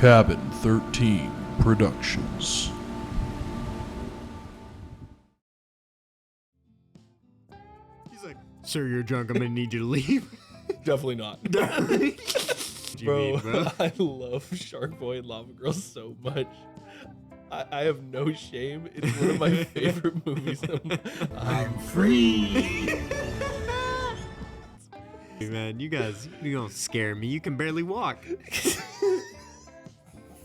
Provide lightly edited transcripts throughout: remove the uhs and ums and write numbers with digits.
Cabin 13 Productions. He's like, sir, you're drunk. I'm gonna need you to leave. Definitely not. Bro, I love Shark Boy and Lava Girl so much. I have no shame. It's one of my favorite movies. I'm free. Hey man, you guys, you don't scare me. You can barely walk.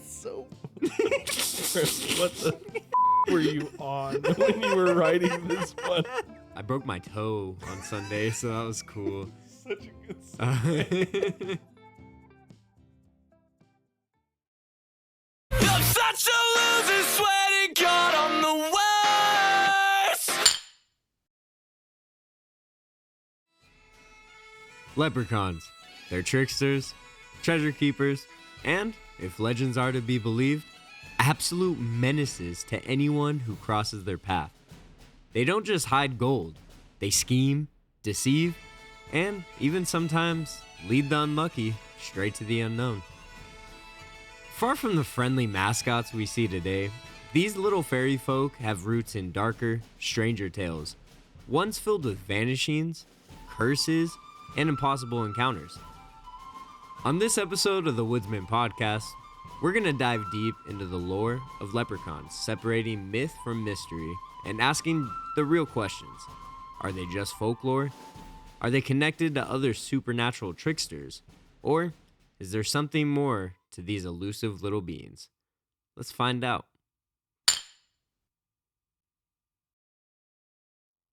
So, what the were you on when you were writing this one? I broke my toe on Sunday, so that was cool. Such a good story. I'm such a loser, sweating God, I'm the worst. Leprechauns. They're tricksters, treasure keepers, and, if legends are to be believed, absolute menaces to anyone who crosses their path. They don't just hide gold, they scheme, deceive, and even sometimes lead the unlucky straight to the unknown. Far from the friendly mascots we see today, these little fairy folk have roots in darker, stranger tales, ones filled with vanishings, curses, and impossible encounters. On this episode of the Woodsmen podcast, we're going to dive deep into the lore of leprechauns, separating myth from mystery and asking the real questions. Are they just folklore? Are they connected to other supernatural tricksters? Or is there something more to these elusive little beings? Let's find out.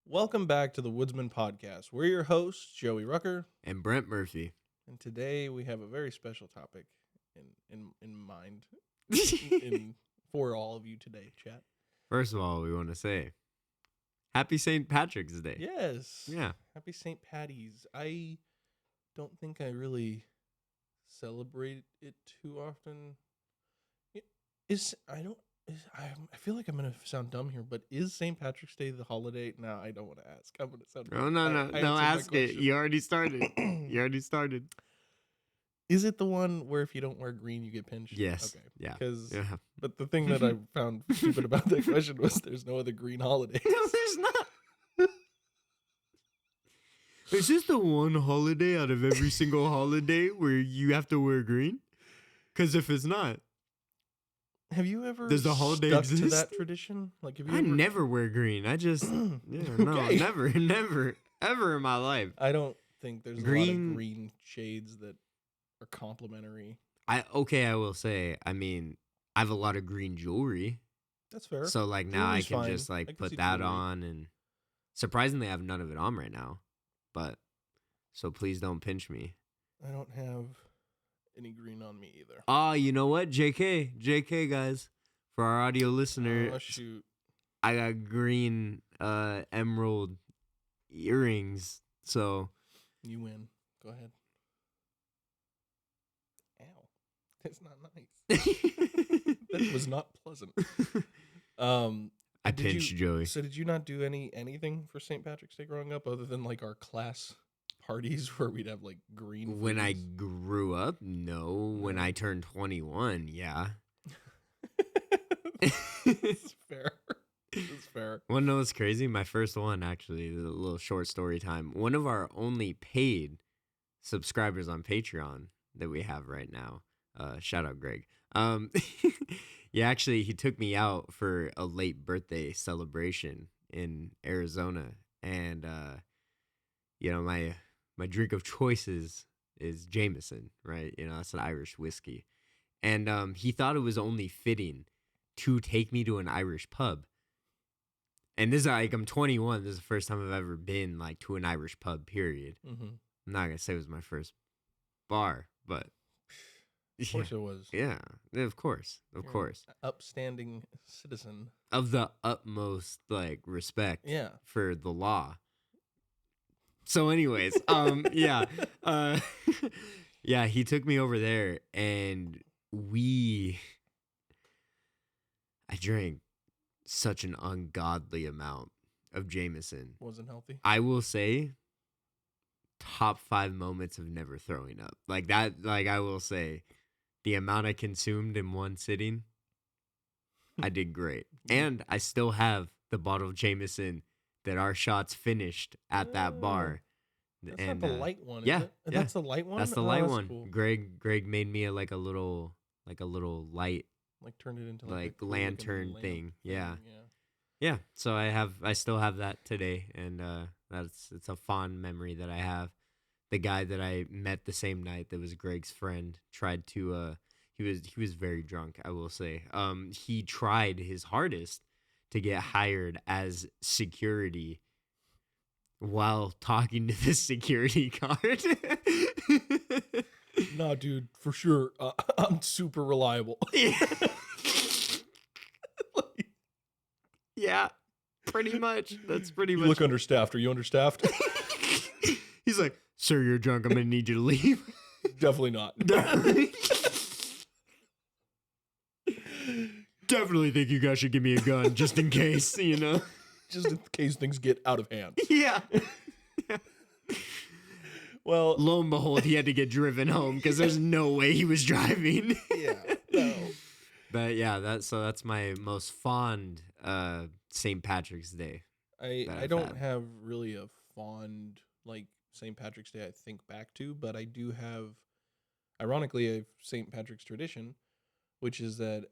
Welcome back to the Woodsman Podcast. We're your hosts, Joey Rucker, And Brent Murphy. and today we have a very special topic in mind for all of you today, chat. First of all, we want to say Happy St. Patrick's Day. Yes. Yeah. Happy St. Patty's. I don't think I really celebrate it too often. I feel like I'm gonna sound dumb here, but is St. Patrick's Day the holiday? No, I don't want to ask. I'm gonna sound. Oh, no, I answered my ask it. question. You already started. Is it the one where if you don't wear green, you get pinched? Yes. Okay. Yeah. Because, Yeah. but the thing that I found stupid about that question was there's no other green holidays. No, there's not. Is this the one holiday out of every single holiday where you have to wear green? Because if it's not, Have you ever does the holiday stuck exist? to that tradition? Like, have you I ever... never wear green. I just, no, Okay. never, ever in my life. I don't think there's a lot Green- of green shades that are complementary. I will say, I mean, I have a lot of green jewelry. That's fair. So, like, now I Jewelry's can fine. just, I like, can put see that jewelry. on. And surprisingly, I have none of it on right now. But, so please don't pinch me. I don't have any green on me either. Oh, you know what? JK, guys. For our audio listener, Oh, shoot. I got green emerald earrings. So, You win. Go ahead. Ow. That's not nice. That was not pleasant. I pinched Joey. So did you not do anything for St. Patrick's Day growing up other than like our class parties where we'd have like green When I foods? grew up, no. When I turned 21, yeah. It's fair. It's fair. Well, no, it's crazy. My first one, actually, a little short story time. One of our only paid subscribers on Patreon that we have right now. Shout out, Greg. Yeah, actually, he took me out for a late birthday celebration in Arizona, and you know, my drink of choice is Jameson, right? You know, that's an Irish whiskey, and he thought it was only fitting to take me to an Irish pub. And this is like, I'm 21. This is the first time I've ever been like to an Irish pub, period. Mm-hmm. I'm not going to say it was my first bar, but Of course it was. yeah, of course. Of You're course. an upstanding citizen. Of the utmost like respect Yeah. for the law. So anyways, yeah. Yeah, he took me over there and I drank such an ungodly amount of Jameson. Wasn't healthy. I will say top 5 moments of never throwing up. Like that, like I will say, the amount I consumed in one sitting, I did great. And I still have the bottle of Jameson that our shots finished at that bar. That's And, not the light one, yeah, is it? yeah. That's the light one? That's the Oh, light that's one. cool. Greg made me a little light Like turned it into like a cool lantern lamp thing. Yeah. Yeah. Yeah. So I still have that today, and it's a fond memory that I have. The guy that I met the same night that was Greg's friend tried to he was very drunk, I will say. He tried his hardest to get hired as security while talking to the security guard. Nah, dude, for sure. I'm super reliable. Yeah, pretty much. That's pretty You much. look understaffed. Are you understaffed? He's like, "Sir, you're drunk. I'm gonna need you to leave." Definitely not. Definitely think you guys should give me a gun just in case, you know? Just in case things get out of hand. Yeah. Well, Lo and behold, he had to get driven home because there's no way he was driving. yeah. No. But yeah, that's my most fond St. Patrick's Day. I I've don't had. have really a fond like St. Patrick's Day I think back to, but I do have, ironically, a St. Patrick's tradition, which is that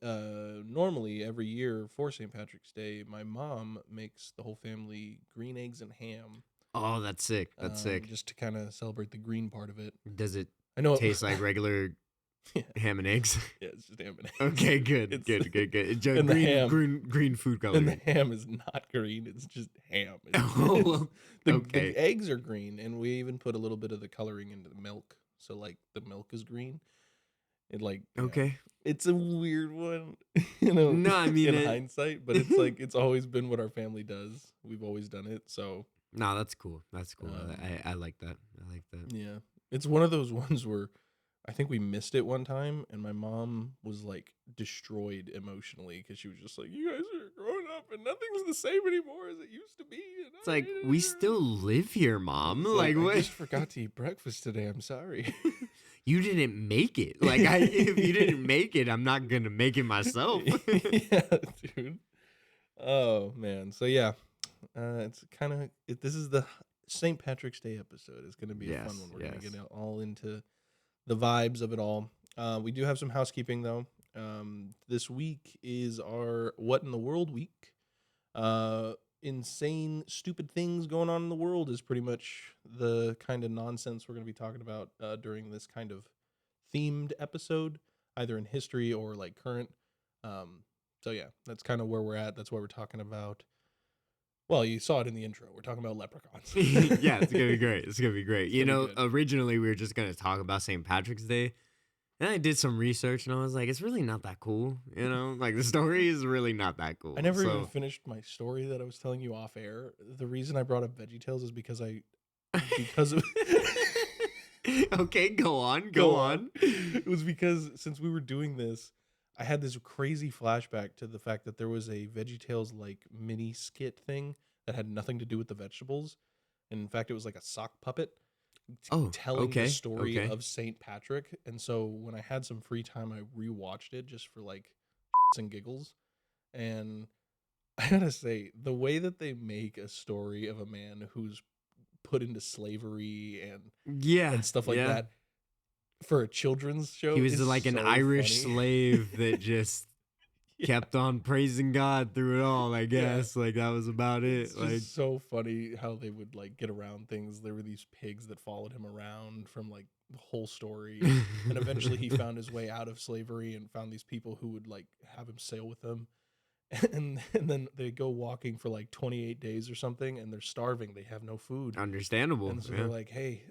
normally every year for St. Patrick's Day, my mom makes the whole family green eggs and ham. Oh, that's sick. That's sick. Just to kind of celebrate the green part of it. Does it I know taste like regular Yeah. ham and eggs? Yeah, it's just ham and eggs. Okay, good. It's- Good. and the ham. Green food color. And the ham is not green; it's just ham. Oh, well, the okay. eggs are green, and we even put a little bit of the coloring into the milk, so like the milk is green. It like Okay. it's a weird one, you know. No, I mean, in hindsight, but it's like it's always been what our family does. We've always done it, so No, that's cool. That's cool. Um, I like that. I like that. yeah. It's one of those ones where I think we missed it one time, and my mom was like destroyed emotionally because she was just like, "You guys are growing up, and nothing's the same anymore as it used to be." And It's like, we still live here, Mom. Like, I what? just forgot to eat breakfast today. I'm sorry. You didn't make it. Like, if you didn't make it, I'm not going to make it myself. Yeah, dude. Oh man. So yeah, it's kind of this is the St. Patrick's Day episode. It's going to be a fun one. We're going to get all into the vibes of it all. We do have some housekeeping though. This week is our What in the World week. Insane, stupid things going on in the world is pretty much the kind of nonsense we're going to be talking about during this kind of themed episode, either in history or like current. So yeah, that's kind of where we're at. That's what we're talking about. Well, you saw it in the intro. We're talking about leprechauns. Yeah, it's going to be great. It's going to be great. You know, gonna be originally we were just going to talk about St. Patrick's Day. And I did some research and I was like, it's really not that cool. You know, like the story is really not that cool. I never even finished my story that I was telling you off air. The reason I brought up VeggieTales is because of Okay, go on. It was because since we were doing this, I had this crazy flashback to the fact that there was a VeggieTales like mini skit thing that had nothing to do with the vegetables. And in fact, it was like a sock puppet telling the story of St. Patrick. And so when I had some free time, I rewatched it just for like and giggles. And I gotta say, the way that they make a story of a man who's put into slavery and stuff like that for a children's show. He was is like an so Irish funny. slave that just kept on praising God through it all, I guess. Like that was about it. It's Like just so funny how they would like get around things. There were these pigs that followed him around from like the whole story. And eventually he found his way out of slavery and found these people who would like have him sail with them. And then they go walking for like 28 days or something and they're starving. They have no food. understandable. And so Yeah. they're like, "Hey,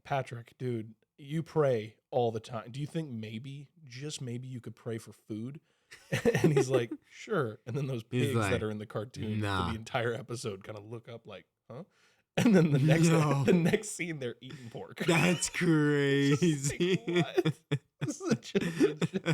Patrick, dude, you pray all the time. Do you think maybe, just maybe, you could pray for food?" And he's like, "Sure." And then those He's pigs like, that are in the cartoon "Nah." for the entire episode kind of look up like, "Huh?" And then the next scene, they're eating pork. That's crazy. What? This is a children's show.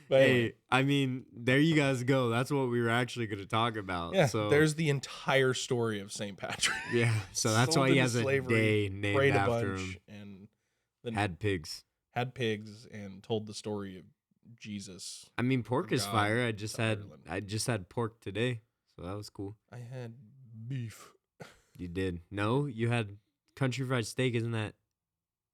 But Hey, anyway, I mean, there you guys go. That's what we were actually going to talk about. yeah, so there's the entire story of St. Patrick. yeah. So that's Sold why he into has a slavery, day named prayed a after bunch, him. and then Had pigs. had pigs and told the story of Jesus. I mean, pork is God fire. I to just had pork today, so that was cool. I had beef. You did? No, you had country fried steak, isn't that?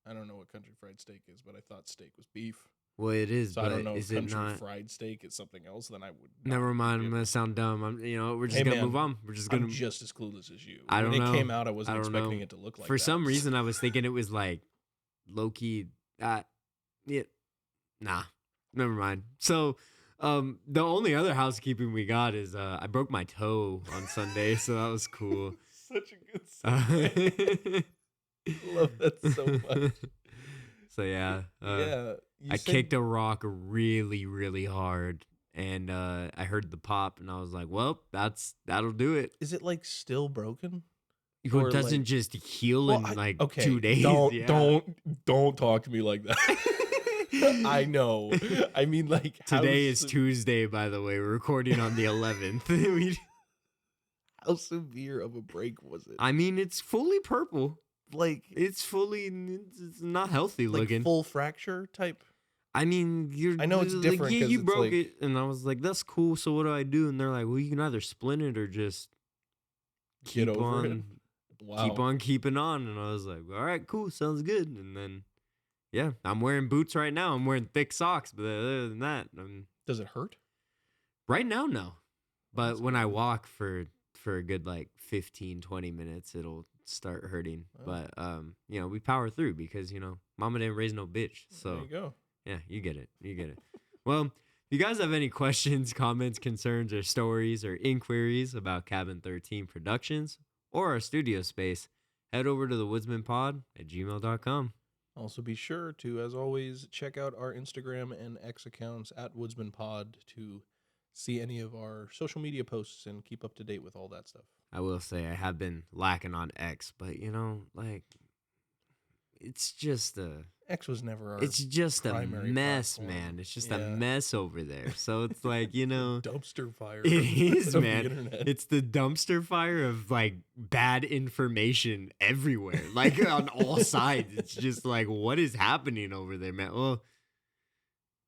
I don't know what country fried steak is, but I thought steak was beef. Well, it is, So but I don't know is if it country not? fried steak is something else. Then I would. Never mind. I'm I'm gonna sound dumb. We're just gonna move on. We're just gonna. just as clueless as you. I don't when know. it came out, I wasn't don't expecting know. it to look like For that. some reason, I was thinking it was like low key. Yeah, nah, never mind. So, the only other housekeeping we got is I broke my toe on Sunday, so that was cool. Such a good segue. Love that so much. So yeah, Yeah, I kicked a rock really, really hard, and I heard the pop, and I was like, "Well, that'll do it." Is it like still broken? Well, Or, it doesn't like- just heal in like okay, 2 days. Don't talk to me like that. I know. I mean, like Today is Tuesday, by the way. We're recording on the 11th. How severe of a break was it? I mean, it's fully purple. Like It's not healthy looking. full fracture type. I mean, I know it's different Yeah, 'cause you it's broke like- it, and I was like, "That's cool." So what do I do? And they're like, "Well, you can either splint it or just Get over on, it. Wow. keep on keeping on." And I was like, "All right, cool, sounds good." And then, yeah, I'm wearing boots right now. I'm wearing thick socks, but other than that, Does it hurt? right now, no. But That's when I good. walk for a good like 15, 20 minutes, it'll start hurting. Oh. But we power through because mama didn't raise no bitch. There So you go. yeah, you get it. Well, if you guys have any questions, comments, concerns, or stories or inquiries about Cabin 13 Productions or our studio space, head over to the woodsmanpod@gmail.com. Also, be sure to, as always, check out our Instagram and X accounts at WoodsmanPod to see any of our social media posts and keep up to date with all that stuff. I will say I have been lacking on X, but it's just a primary mess, platform. man. It's just Yeah. a mess over there. So it's like, Dumpster fire. it is, of the man. internet. It's the dumpster fire of like bad information everywhere, like on all sides. It's just like, what is happening over there, man? Well,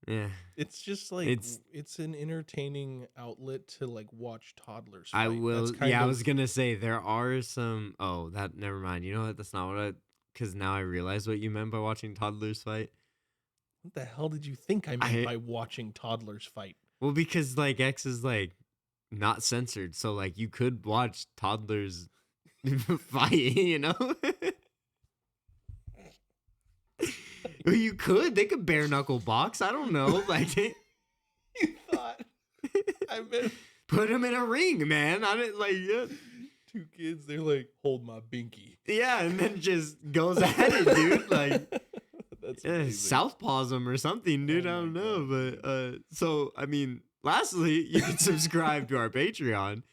yeah. It's just like it's an entertaining outlet to like watch toddlers fight. I will. That's kind Yeah, I of- was gonna say there are some. Oh, that never mind. You know what? That's not what I. Because now I realize what you meant by watching toddlers fight. What the hell did you think I meant by watching toddlers fight? Well, because like X is like not censored, so like you could watch toddlers fight. Well, you could. They could bare knuckle box. I don't know. Like. You thought I meant Put them in a ring, man. I didn't like. Yeah. two kids. They're like, hold my binky. Yeah, and then just goes at it, dude. Like, That's yeah, amazing. southpaws them or something, dude. Oh I don't my know, God. but so I mean, lastly, you can subscribe to our Patreon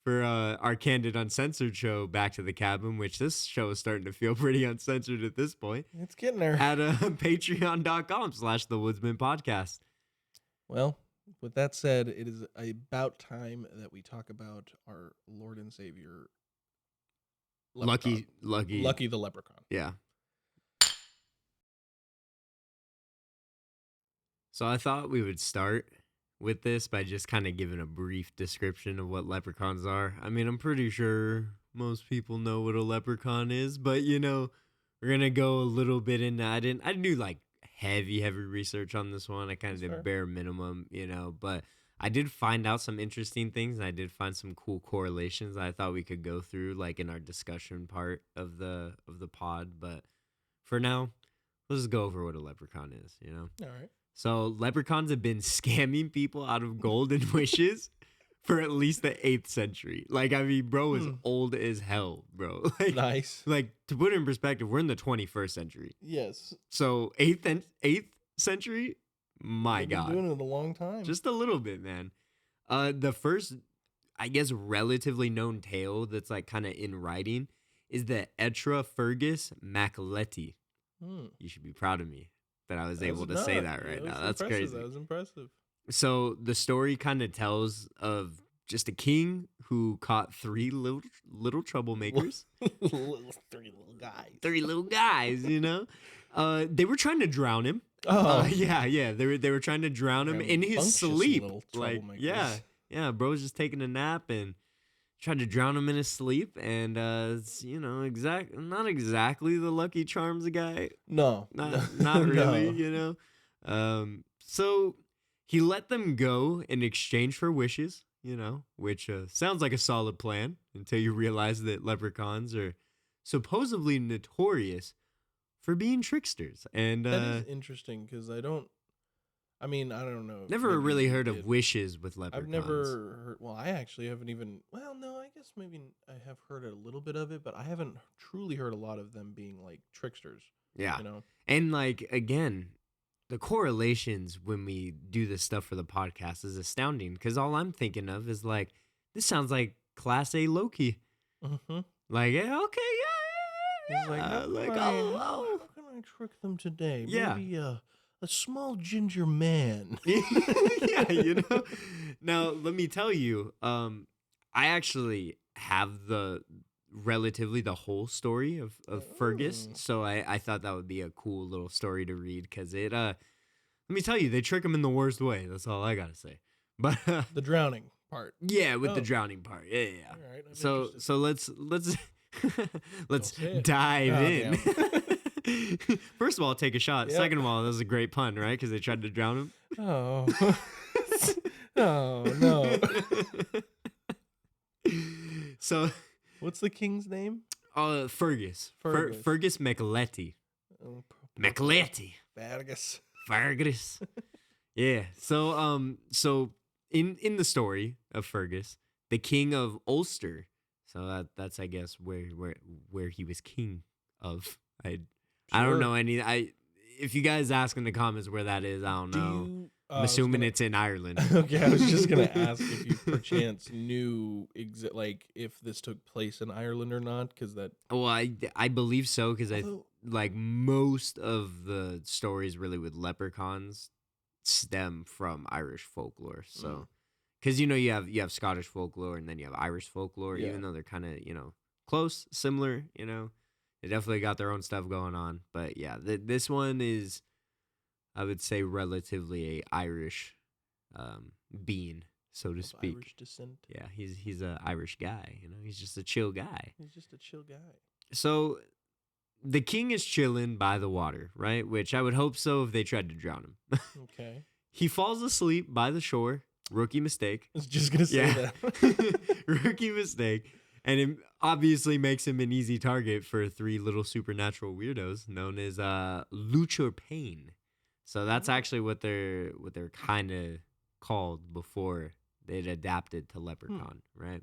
for our candid uncensored show, Back to the Cabin, which this show is starting to feel pretty uncensored at this point. It's getting there. At patreon.com/The Woodsman Podcast. Well, with that said, it is about time that we talk about our Lord and Savior, Lucky. Lucky the Leprechaun. Yeah. So I thought we would start with this by just kind of giving a brief description of what leprechauns are. I mean, I'm pretty sure most people know what a leprechaun is, but we're going to go a little bit into I didn't do like heavy research on this one. I kind of That's did fair. bare minimum, but I did find out some interesting things, and I did find some cool correlations that I thought we could go through like in our discussion part of the pod, but for now, let's just go over what a leprechaun is, All right. So leprechauns have been scamming people out of gold and wishes for at least the 8th century. Like, I mean, bro is old as hell, bro. Like, Nice. like, to put it in perspective, we're in the 21st century. Yes. So 8th century, my They've been God. doing it a long time. Just a little bit, man. The first, I guess, relatively known tale that's like kind of in writing is the Etra Fergus Macletti. You should be proud of me that I was able to say that right now. That's crazy. That was impressive. So the story kind of tells of just a king who caught 3 little troublemakers. 3 little guys. 3 little guys, They were trying to drown him. Yeah. They were trying to drown him in his Rambunctious sleep. little Like, troublemakers. yeah. Bro was just taking a nap and tried to drown him in his sleep. And it's, not exactly the Lucky Charms guy. No, Not really. No. You know. So he let them go in exchange for wishes. Which sounds like a solid plan until you realize that leprechauns are supposedly notorious for being tricksters. And That is interesting because I don't know. never maybe really you heard did. of wishes with leprechauns. I've never heard. Well, I actually haven't even. Well, no, I guess maybe I have heard a little bit of it, but I haven't truly heard a lot of them being like tricksters. Yeah. You know. And like, again, the correlations when we do this stuff for the podcast is astounding because all I'm thinking of is like, this sounds like Class A Loki. Mm-hmm. Like, yeah, okay, yeah. He's like, how can I trick them today? Yeah. Maybe a small ginger man. Yeah. Now, let me tell you, I actually have the whole story of Fergus, so I thought that would be a cool little story to read because it, let me tell you, they trick him in the worst way. That's all I gotta say. But The drowning part. yeah, with the Oh. drowning part, yeah. All right. I'm So interested. let's let's say it. dive Oh, in. First of all, take a shot. Yep. Second of all, that was a great pun, right? Because they tried to drown him. Oh. Oh no. So, What's the king's name? Fergus. Fergus. Fergus McLetty. Oh, McLetty. Fergus. Fergus. Yeah. So in the story of Fergus, the king of Ulster. So that's I guess where he was king of. I don't know any. If you guys ask in the comments where that is, I don't know. I'm assuming it's in Ireland. Okay, I was just gonna ask if you perchance knew like if this took place in Ireland or not, because that. Well, I believe so because Although- like most of the stories really with leprechauns stem from Irish folklore. So, because you have Scottish folklore and then you have Irish folklore, Yeah. even though they're kind of close, similar. They definitely got their own stuff going on. But yeah, this one is, I would say, relatively a Irish being, so to of speak. Irish descent. Yeah, he's a Irish guy. He's just a chill guy. He's just a chill guy. So the king is chilling by the water, right? Which I would hope so if they tried to drown him. Okay. He falls asleep by the shore. Rookie mistake. I was just gonna say that. Rookie mistake. And it obviously makes him an easy target for 3 little supernatural weirdos known as Luchor Payne. So that's actually what they're kind of called before they'd adapted to Leprechaun, right?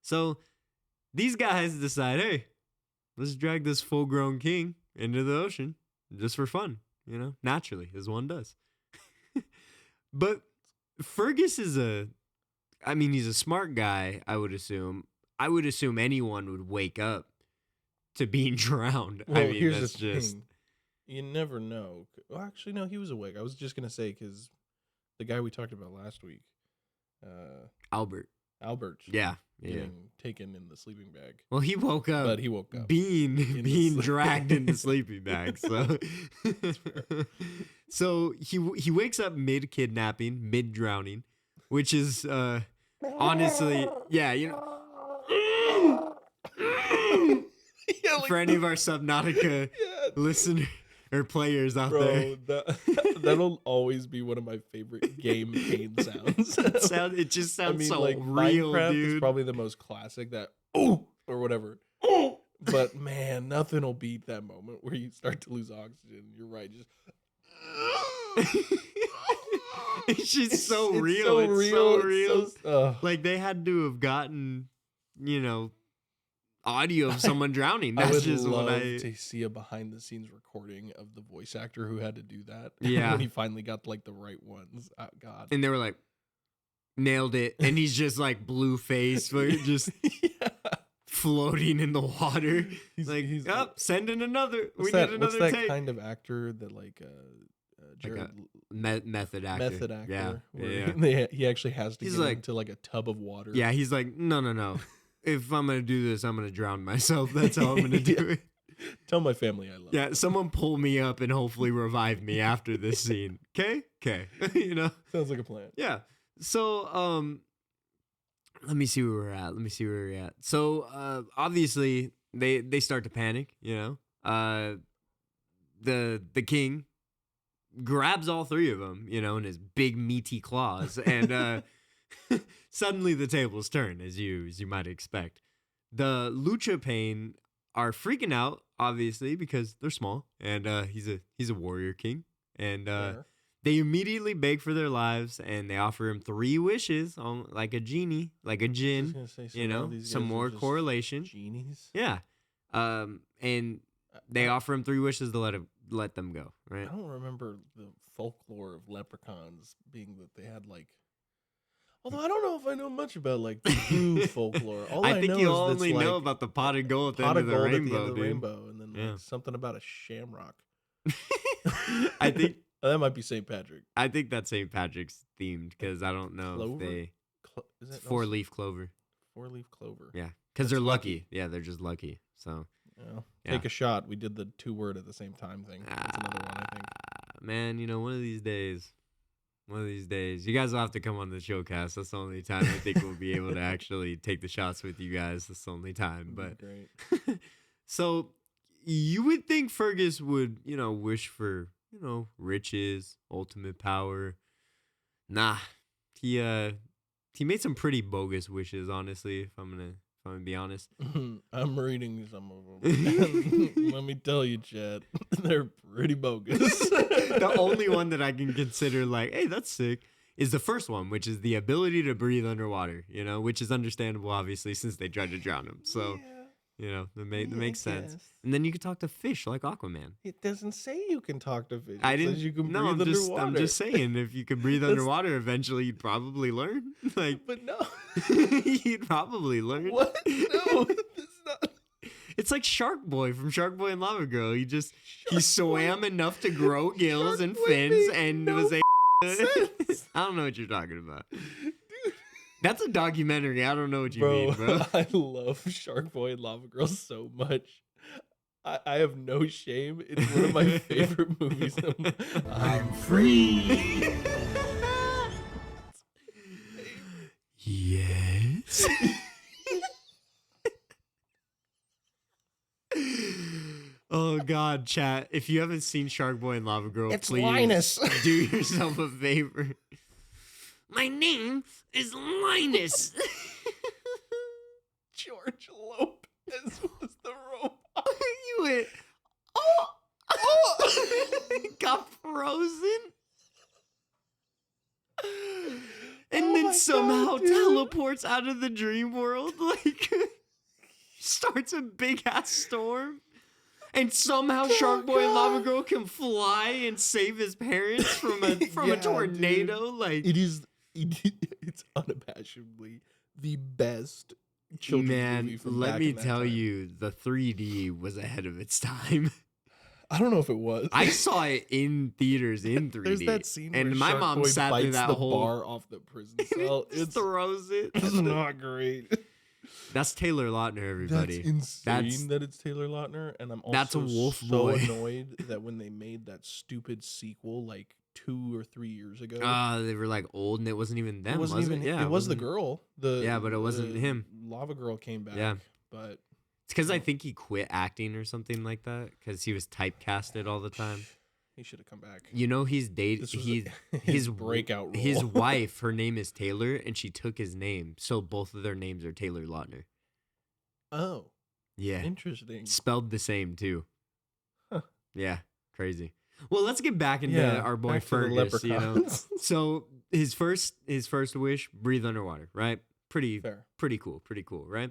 So these guys decide, hey, let's drag this full-grown king into the ocean just for fun, naturally, as one does. But Fergus is he's a smart guy, I would assume. I would assume anyone would wake up to being drowned. Well, That's here's the just thing. You never know. Well, actually, no, he was awake. I was just gonna say because the guy we talked about last week, Albert. Albert, Yeah. getting taken in the sleeping bag, Well, he woke up. but he woke up. being the dragged in the sleeping bag. So, so he wakes up mid kidnapping, mid drowning, which is honestly, yeah, Yeah, like for any of our Subnautica yeah, listener or players out there. bro, that'll always be one of my favorite game pain sounds. It just sounds so real, Minecraft dude. is probably the most classic. That or whatever. But man, nothing will beat that moment where you start to lose oxygen. You're right. Just It's just so it's real. so It's real. so real. It's so- Like they had to have gotten, audio of someone drowning. I That's would just love what I. to see a behind the scenes recording of the voice actor who had to do that. Yeah. when he finally got like the right ones. Oh, God. And they were like, nailed it. And he's just like blue face, just Yeah. floating in the water. He's Sending another. what's We that, need what's another that take. kind of actor that like Jared Method actor. method actor? Yeah. where he actually has to He's get like- into like a tub of water. Yeah, he's like, no. If I'm going to do this, I'm going to drown myself. That's how I'm going to do Yeah. it. Tell my family I love Yeah, them. someone pull me up and hopefully revive me after this scene. Okay? You know? Sounds like a plan. Yeah. So, let me see where we're at. So, obviously, they start to panic, you know? The king grabs all three of them, you know, in his big meaty claws, and suddenly the tables turn, as you might expect. The Lucha Pain are freaking out, obviously, because they're small, and he's a warrior king, and Fair. they immediately beg for their lives, and they offer him 3 wishes, on like a genie, like a I was jinn, gonna say, so you now know, these some guys are more just correlation. Genies. Yeah, and they offer him 3 wishes to let them go, right? I don't remember the folklore of leprechauns being that they had like. Although I don't know if I know much about like true folklore. All I think know you is only that's, know like, about the pot of gold at the pot end of of the gold at the rainbow, end of the dude. rainbow, and then Yeah. like something about a shamrock. I think that might be St. Patrick. that's St. Patrick's themed because I don't know Clover? if they Is that 4-leaf clover. 4-leaf clover? Yeah, because That's they're lucky. lucky. Yeah, they're just lucky. So Yeah. Yeah. Take a shot. We did the 2-word at the same time thing. That's another one, I think. man, you know, one of these days, you guys will have to come on the showcast. That's the only time I think we'll be able to actually take the shots with you guys. That's the only time. But Great. so you would think Fergus would, you know, wish for, you know, riches, ultimate power. Nah, he made some pretty bogus wishes, honestly, if I'm gonna be honest. I'm reading some of them. Let me tell you, Chad, they're pretty bogus. The only one that I can consider like, hey, that's sick, is the first one, which is the ability to breathe underwater, you know, which is understandable, obviously, since they tried to drown him. So, you know, that makes sense. guess. And then you can talk to fish like Aquaman. It doesn't say you can talk to fish. I It didn't. says you can no, breathe I'm underwater. just saying, if you could breathe That's- underwater, eventually you'd probably learn. Like, But no. you'd probably learn. What? No, that's not. It's like Shark Boy from Shark Boy and Lava Girl. He Shark swam enough to grow gills Shark and Boy fins, made and no was a. sense. I don't know what you're talking about. Dude. That's a documentary. I don't know what you Bro, mean, bro. I love Shark Boy and Lava Girl so much. I have no shame. It's one of my favorite movies. I'm free. Yes. Oh God, chat! If you haven't seen Shark Boy and Lava Girl, It's please Linus. do yourself a favor. My name is Linus. George Lopez was the robot. You went, oh, got frozen, and Oh then my somehow God, dude. teleports out of the dream world, like starts a big ass storm. And somehow Shark Boy and Lava Girl can fly and save his parents from a Yeah, tornado. Like, It's unabashedly the best children's man, movie from let back me in that tell time. you, the 3D was ahead of its time. I don't know if it was. I saw it in theaters in 3D. There's that scene and where my Shark mom Boy sat through bites that the whole bar off the prison cell. just It's throws it. it's not great. That's Taylor Lautner, everybody. That's insane That's- that it's Taylor Lautner, and I'm also That's a wolf so boy. annoyed that when they made that stupid sequel like 2 or 3 years ago, They were like old, and it wasn't even them. it wasn't was even. Yeah, it was the wasn't- girl. The Yeah, but it wasn't the him. Lava Girl came back. Yeah. but It's because I think he quit acting or something like that. Because he was typecasted all the time. he should have come back. You know, he's dating. This was He's his breakout role. His wife, her name is Taylor, and she took his name, so both of their names are Taylor Lautner. Oh, Yeah, interesting. spelled the same too. Huh. Yeah, crazy. Well, let's get back into Yeah, our boy back to the Fergus. You know, leprechauns. so his first wish: breathe underwater. Right? Pretty Fair. cool. Right?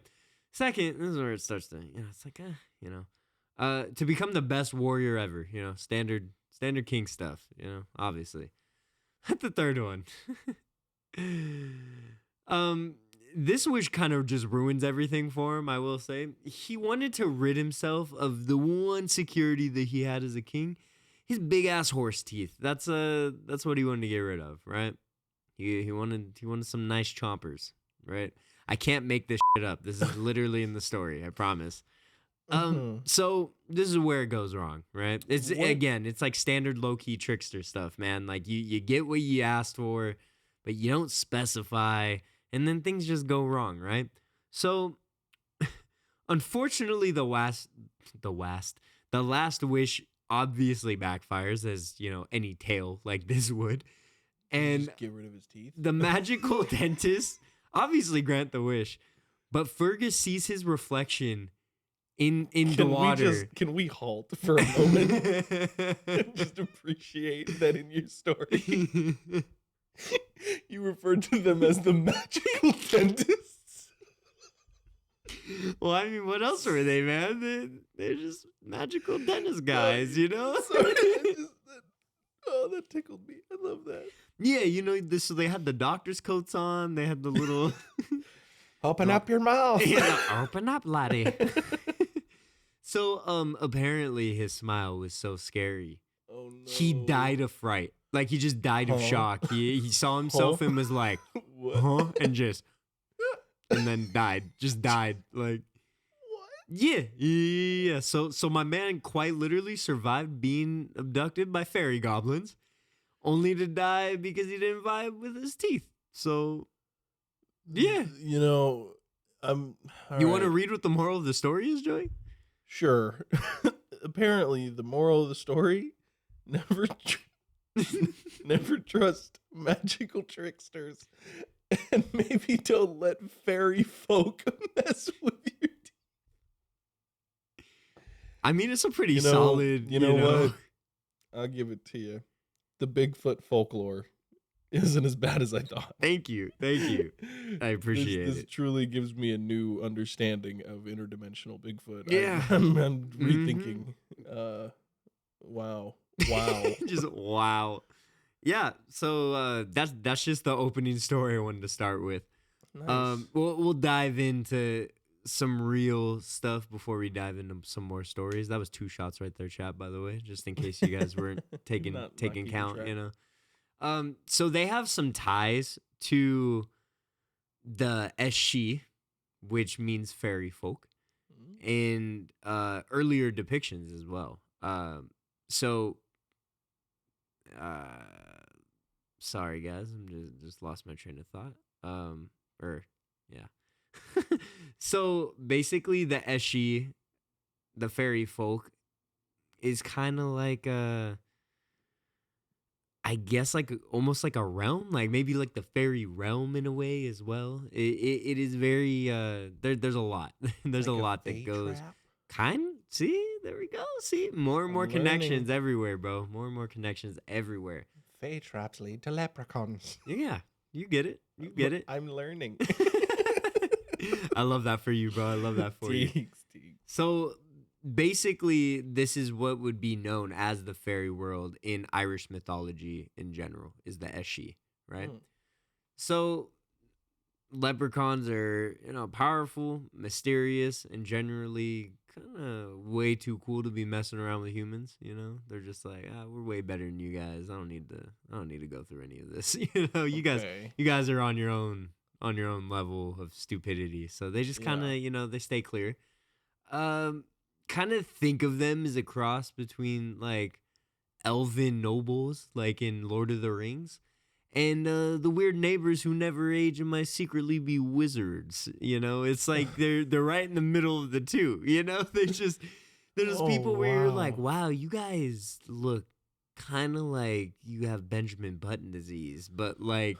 Second, this is where it starts to, it's like, to become the best warrior ever. You know, standard king stuff. You know, obviously. The third one. This wish kind of just ruins everything for him, I will say. He wanted to rid himself of the one security that he had as a king, his big ass horse teeth. That's what he wanted to get rid of, right? He wanted some nice chompers, right? I can't make this shit up. This is literally in the story, I promise. So this is where it goes wrong, right? It's What- again, it's like standard low-key trickster stuff, man. Like you get what you asked for, but you don't specify, and then things just go wrong, right? So unfortunately, the last wish obviously backfires, as you know, any tale like this would. And Just get rid of his teeth. the magical dentist obviously grant the wish, but Fergus sees his reflection in the water. Can we halt for a moment and just appreciate that in your story you referred to them as the magical dentists? Well, I mean, what else were they, man? They're just magical dentist guys, you know? Sorry, oh, that tickled me. I love that. Yeah, you know, so they had the doctor's coats on. They had the little... Open up your mouth. Yeah, open up, laddie. So, apparently his smile was so scary. Oh no. He died of fright. Like, he just died of Huh? shock. He saw himself and was like, What? huh? And then died. Just died. Like, What? yeah. So my man quite literally survived being abducted by fairy goblins, only to die because he didn't vibe with his teeth. So, yeah. You know, You want to read what the moral of the story is, Joey? Sure. Apparently, the moral of the story: never trust magical tricksters, and maybe don't let fairy folk mess with you. I mean, it's a pretty You know- solid. you know what? I'll give it to you. The Bigfoot folklore isn't as bad as I thought. Thank you. I appreciate this it. truly gives me a new understanding of interdimensional Bigfoot. Yeah. I'm rethinking. Wow. Just wow. Yeah. So that's just the opening story I wanted to start with. Nice. We'll dive into some real stuff before we dive into some more stories. That was 2 shots right there, chat, by the way, just in case you guys weren't taking Not taking keeping count, track. you know. So they have some ties to the Eshi, which means fairy folk, and earlier depictions as well. Sorry guys, I'm just lost my train of thought. Yeah. So basically the Eshi, the fairy folk, is kind of like I guess like almost like a realm, like maybe like the fairy realm in a way as well. It is very there's a lot. There's Like a lot that fey goes trap? see, there we go. See, more and more I'm connections learning. everywhere, bro. More and more connections everywhere. Fey traps lead to leprechauns. Yeah, you get it. You get it. I'm learning. I love that for you, bro. I love that for you. Teeks. So basically, this is what would be known as the fairy world in Irish mythology in general, is the Eshi, right? Mm. So leprechauns are, you know, powerful, mysterious, and generally kind of way too cool to be messing around with humans. You know, they're just like, we're way better than you guys. I don't need to go through any of this. You know, you guys are on your own level of stupidity. So they just kind of, Yeah. you know, they stay clear. Kind of think of them as a cross between like elven nobles, like in Lord of the Rings, and the weird neighbors who never age and might secretly be wizards. You know, it's like they're right in the middle of the two. You know, they're those Oh, people where you're wow. like, wow, you guys look kind of like you have Benjamin Button disease, but like,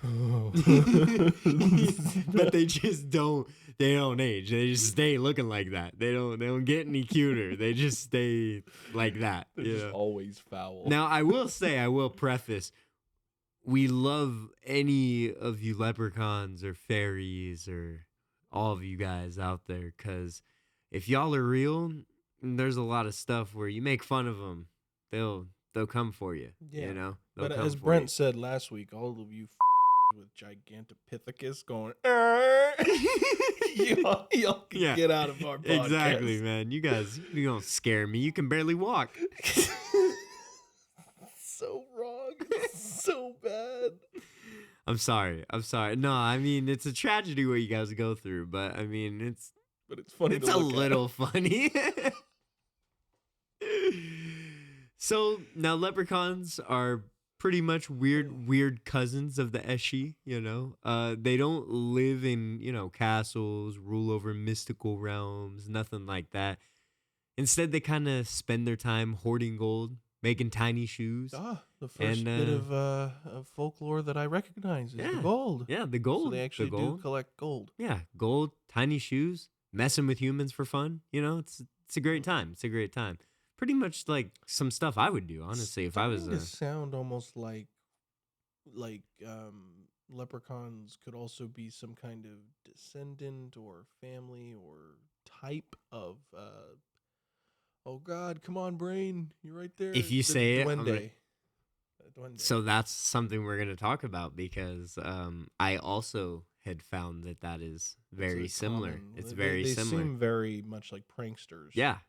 but they just don't age. They just stay looking like that. They don't get any cuter. They just stay like that. They're you just know? always foul. Now, I will preface, we love any of you leprechauns or fairies or all of you guys out there, because if y'all are real, there's a lot of stuff where you make fun of them, they'll come for you. Yeah. You know? They'll But come as for Brent you. said last week, all of you with Gigantopithecus going, y'all can Yeah. get out of our podcast. Exactly, man. You guys, you don't scare me. You can barely walk. So wrong. So bad. I'm sorry. No, I mean, it's a tragedy what you guys go through, but I mean, but it's funny. It's to a look little funny. So now leprechauns are pretty much weird cousins of the Eshi, you know. They don't live in, you know, castles, rule over mystical realms, nothing like that. Instead, they kind of spend their time hoarding gold, making tiny shoes. The first And, bit of folklore that I recognize is the yeah, gold. Yeah, the gold. So they actually the do gold. collect gold. Yeah, gold, tiny shoes, messing with humans for fun. You know, it's a great time. It's a great time. Pretty much like some stuff I would do, honestly, if I was Starting a. to sound almost like leprechauns could also be some kind of descendant or family or type of oh god, come on brain, you're right there. If you say it, I'm gonna- duende. Duende. So that's something we're going to talk about because I also had found that is very It's a similar. common- It's they- very they similar. seem very much like pranksters. Yeah.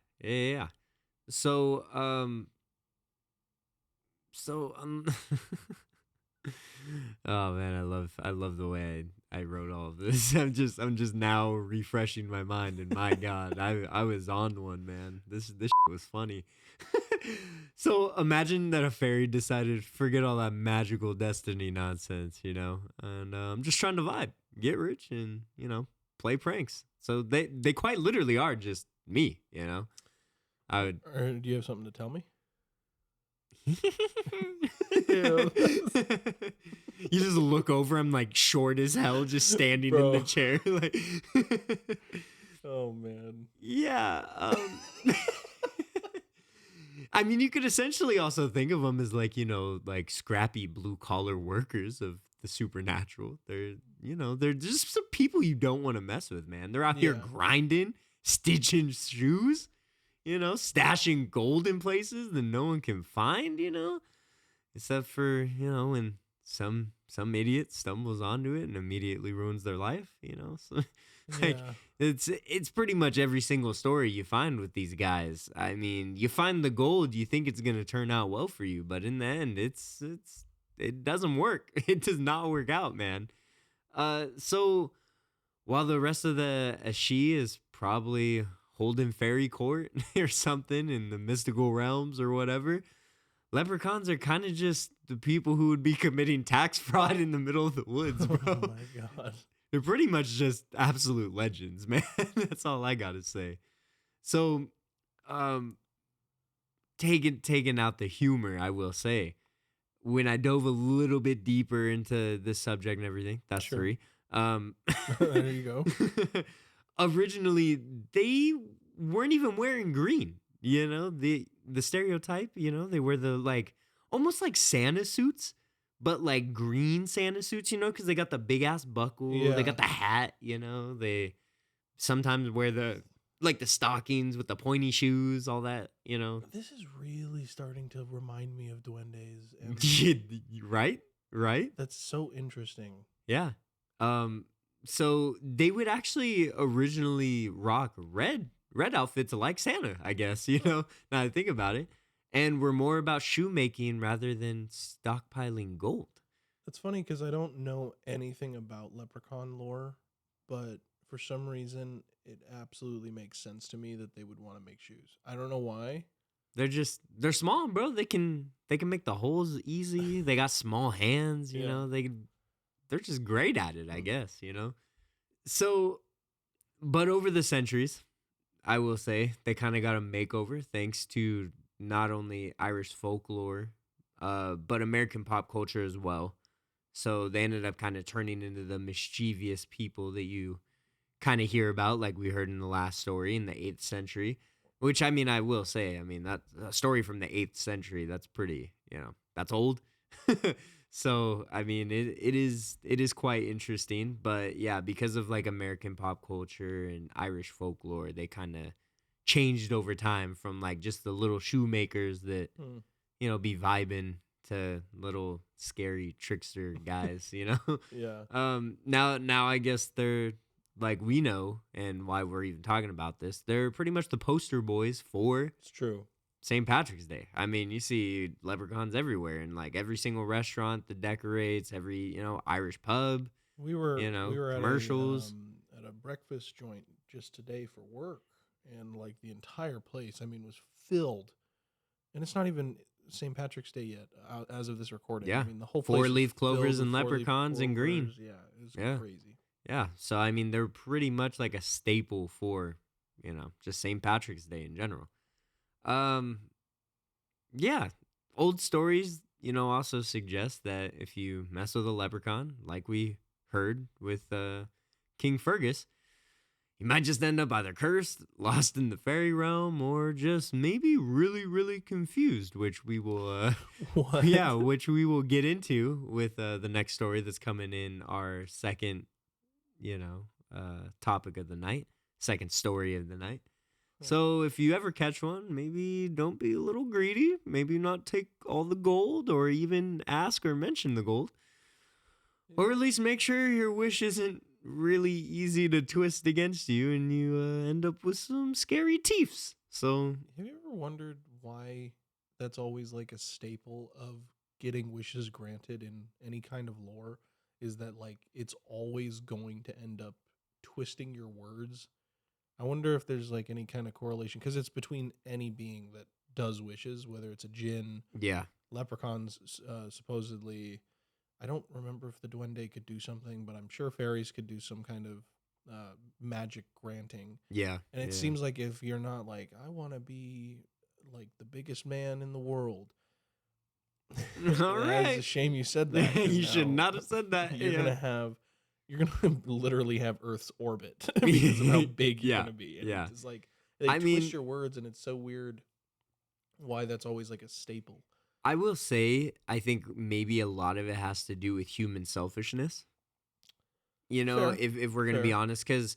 So oh man, I love the way I wrote all of this. I'm just now refreshing my mind, and my God, I was on one, man. This shit was funny. So imagine that a fairy decided to forget all that magical destiny nonsense, you know, and I'm just trying to vibe, get rich, and you know, play pranks. So they quite literally are just me, you know. I would. Or do you have something to tell me? You just look over. I'm like short as hell, just standing in the Bro. chair. Like, Oh man. yeah. I mean, you could essentially also think of them as like, you know, like scrappy blue collar workers of the supernatural. They're just some people you don't want to mess with, man. They're out here Yeah. grinding, stitching shoes, you know, stashing gold in places that no one can find, you know, except for, you know, when some idiot stumbles onto it and immediately ruins their life, you know. So like Yeah. it's pretty much every single story you find with these guys. I mean, you find the gold, you think it's gonna turn out well for you, but in the end, it doesn't work. It does not work out, man. So while the rest of the Ashi is probably holding fairy court or something in the mystical realms or whatever, leprechauns are kind of just the people who would be committing tax fraud in the middle of the woods, bro. Oh my god. They're pretty much just absolute legends, man. That's all I gotta say. So, taking out the humor, I will say, when I dove a little bit deeper into this subject and everything, that's Sure. 3. There you go. Originally, they weren't even wearing green. You know, the stereotype. You know, they wear the like almost like Santa suits, but like green Santa suits, you know, because they got the big ass buckle, Yeah. they got the hat, you know, they sometimes wear the stockings with the pointy shoes, all that, you know. This is really starting to remind me of duendes, and Right? that's so interesting. Yeah. So they would actually originally rock red outfits like Santa, I guess, you know, now I think about it. And were more about shoemaking rather than stockpiling gold. That's funny because I don't know anything about leprechaun lore, but for some reason it absolutely makes sense to me that they would want to make shoes. I don't know why. They're small, bro. They can make the holes easy. They got small hands, you Yeah. know. They're just great at it, I guess, you know. So, but over the centuries, I will say they kind of got a makeover thanks to not only Irish folklore, but American pop culture as well. So they ended up kind of turning into the mischievous people that you kind of hear about, like we heard in the last story in the 8th century. Which, I mean, I will say, I mean, that a story from the 8th century, that's pretty, you know, that's old. So, I mean, it is quite interesting. But yeah, because of like American pop culture and Irish folklore, they kind of changed over time from like just the little shoemakers that, Hmm. you know, be vibing to little scary trickster guys, you know? Yeah. Now I guess they're like we know, and why we're even talking about this, they're pretty much the poster boys for It's true. St. Patrick's Day. I mean, you see leprechauns everywhere, and like every single restaurant that decorates, every, you know, Irish pub. We were You know, we were commercials. at a breakfast joint just today for work, and like the entire place, I mean, was filled. And it's not even St. Patrick's Day yet, as of this recording. Yeah. I mean, the whole place was Four-leaf filled clovers with and four-leaf leprechauns and green. clovers. Yeah, it was Yeah. crazy. Yeah. So, I mean, they're pretty much like a staple for, just St. Patrick's Day in general. Yeah. Old stories, also suggest that if you mess with a leprechaun, like we heard with King Fergus, you might just end up either cursed, lost in the fairy realm, or just maybe really, really confused, which we will, What? yeah, which we will get into with the next story that's coming in our second, topic of the night, second story of the night. So if you ever catch one, maybe don't be a little greedy. Maybe not take all the gold or even ask or mention the gold. Or at least make sure your wish isn't really easy to twist against you and you end up with some scary teeths. So Have you ever wondered why that's always like a staple of getting wishes granted in any kind of lore? Is that like it's always going to end up twisting your words? I wonder if there's like any kind of correlation, because it's between any being that does wishes, whether it's a djinn, yeah, leprechauns, supposedly. I don't remember if the duende could do something, but I'm sure fairies could do some kind of magic granting. yeah. And it yeah. seems like if you're not like, I want to be like the biggest man in the world. All It's right. a shame you said that. 'cause You should now not have said that. you're gonna literally have Earth's orbit because of how big you're Yeah, gonna be. And yeah. it's like they I twist mean- your words, and it's so weird why that's always like a staple. I will say, I think maybe a lot of it has to do with human selfishness. Fair, If we're going to be fair. honest, because,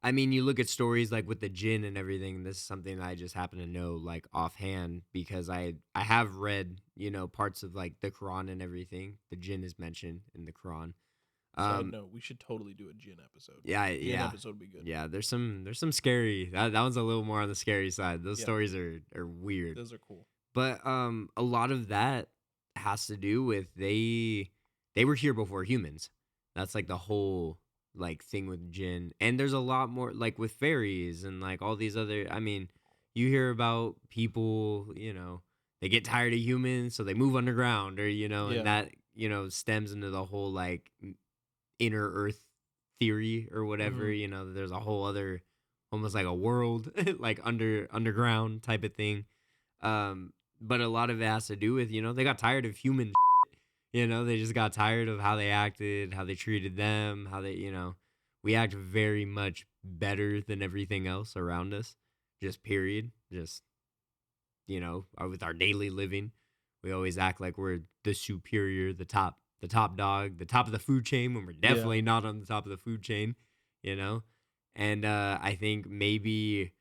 I mean, you look at stories like with the jinn and everything. This is something I just happen to know, like, offhand, because I have read, parts of, like, the Quran and everything. The jinn is mentioned in the Quran. Side note, we should totally do a Jinn episode. Yeah, Jinn yeah. episode would be good. Yeah, there's some scary. That one's a little more on the scary side. Those Yeah. stories are weird. Those are cool. But a lot of that has to do with they were here before humans. That's like the whole like thing with jinn. And there's a lot more like with fairies and like all these other, I mean, you hear about people, they get tired of humans, so they move underground or Yeah. and that, stems into the whole like inner earth theory or whatever, Mhm. there's a whole other almost like a world like underground type of thing. But a lot of it has to do with, they got tired of human they just got tired of how they acted, how they treated them, how they, we act very much better than everything else around us. Just period. Just, with our daily living, we always act like we're the superior, the top dog, the top of the food chain when we're definitely not on the top of the food chain, And I think maybe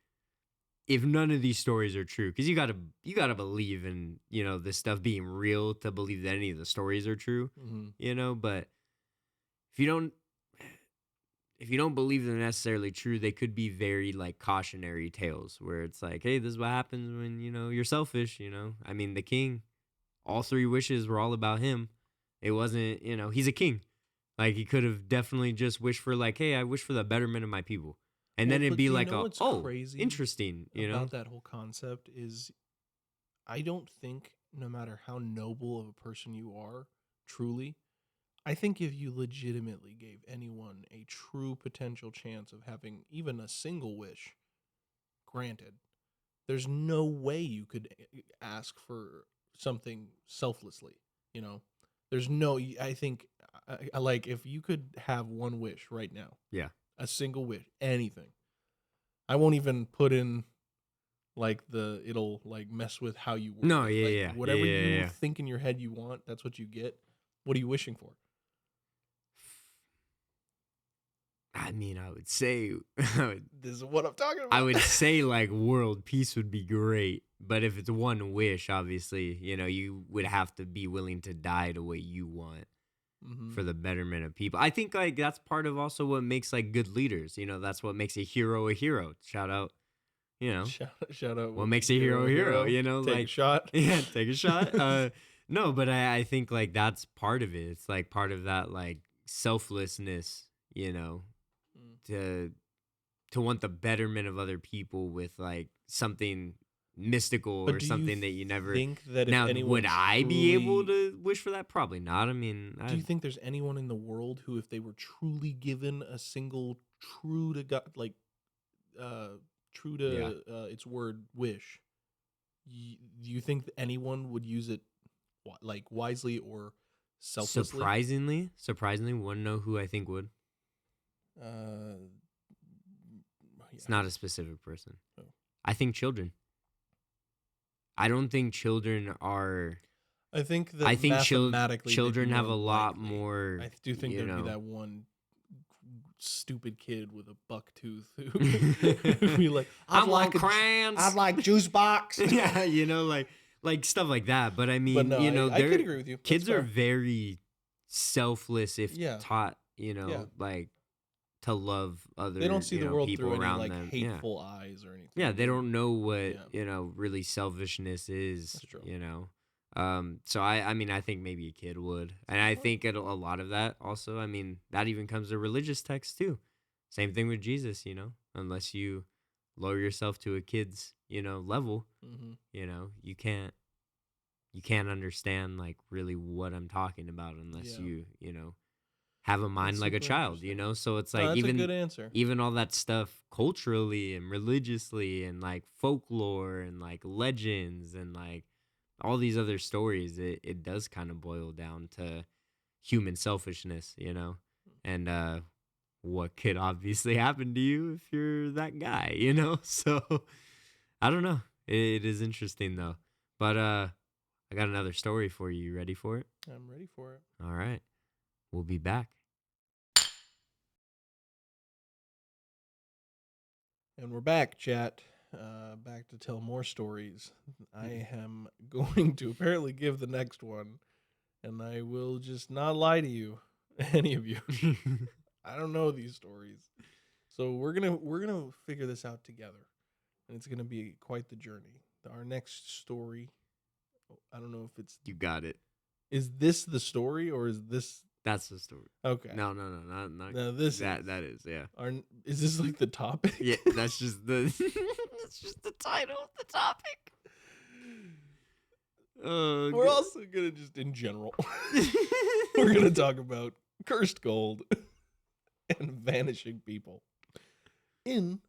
if none of these stories are true, because you gotta believe in this stuff being real to believe that any of the stories are true, Mhm. But if you don't believe they're necessarily true, they could be very like cautionary tales where it's like, hey, this is what happens when you're selfish. I mean, the king, all three wishes were all about him. It wasn't, he's a king. Like he could have definitely just wished for like, hey, I wish for the betterment of my people. And Well, then it'd but be you like, know what's crazy interesting, about that whole concept is I don't think no matter how noble of a person you are, truly, I think if you legitimately gave anyone a true potential chance of having even a single wish granted, there's no way you could ask for something selflessly, you know? There's no, I think, like, if you could have one wish right now, Yeah. a single wish, anything, I won't even put in, like, it'll, like, mess with how you word No, it. yeah, Like, yeah. whatever Yeah, yeah, you yeah. think in your head you want, that's what you get. What are you wishing for? I mean, I would say, This is what I'm talking about. I would say like world peace would be great, but if it's one wish, obviously, you would have to be willing to die to what you want Mhm. for the betterment of people. I think like that's part of also what makes like good leaders. That's what makes a hero a hero. Shout out, Shout out. what makes a hero a hero. Take Like a shot. yeah, take a shot. No, but I think like that's part of it. It's like part of that like selflessness, Mm. to to want the betterment of other people with like something mystical But or do something that you never. think that if Now, anyone would I be able truly- to wish for that? Probably not. I mean, Do you think there's anyone in the world who, if they were truly given a single true to God, like, true to its word wish, do you think that anyone would use it like wisely or selflessly? surprisingly, wouldn't know who I think would. It's not a specific person. Oh. I think children. I don't think children are. I think that I think mathematically they'd children be have a more lot likely. more. I do think you there'd be know. that one stupid kid with a buck tooth who'd be like, I want crayons. I'd like juice box. Yeah, like stuff like that. But I mean, But no, I could they're- agree with you. That's kids are fair. very selfless if Yeah. taught, Yeah. like to love other. They don't see the world people through any around like them. hateful eyes or anything. Yeah, they don't know what Yeah. really selfishness is. That's true. So I mean, I think maybe a kid would, and I think a lot of that also. I mean, that even comes to religious texts too. Same thing with Jesus, unless you lower yourself to a kid's, level, Mm-hmm. you can't understand like really what I'm talking about unless Yeah. you have a mind That's like a super child, interesting. So it's No, like that's even a good answer. even all that stuff culturally and religiously and like folklore and like legends and like all these other stories, it does kind of boil down to human selfishness, and what could obviously happen to you if you're that guy, So I don't know. It is interesting though. But I got another story for you. You ready for it? I'm ready for it. All right. We'll be back. And we're back, chat. Back to tell more stories. I am going to apparently give the next one, and I will just not lie to you, any of you. I don't know these stories, so we're gonna figure this out together, and it's gonna be quite the journey. Our next story, I don't know if it's You got it. is this the story or is this That's the story. okay? No, not No, this that. is. That is, yeah. Is this like the topic? Yeah, that's just the that's just the title of the topic. We're also gonna just in general. We're gonna talk about cursed gold and vanishing people. In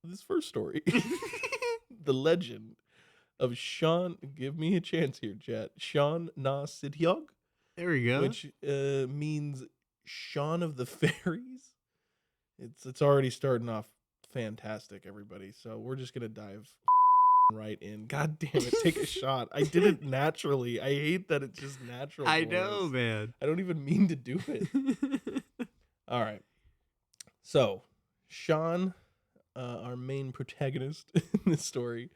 this first story, the legend of Sean. Give me a chance here, chat. Sean Na Sityog, There we go. which means Sean of the Fairies. It's already starting off fantastic, everybody. So we're just gonna dive right in. God damn it, take a shot. I did it naturally. I hate that it's just natural. I for know, us. man. I don't even mean to do it. All right. So, Sean, our main protagonist in this story,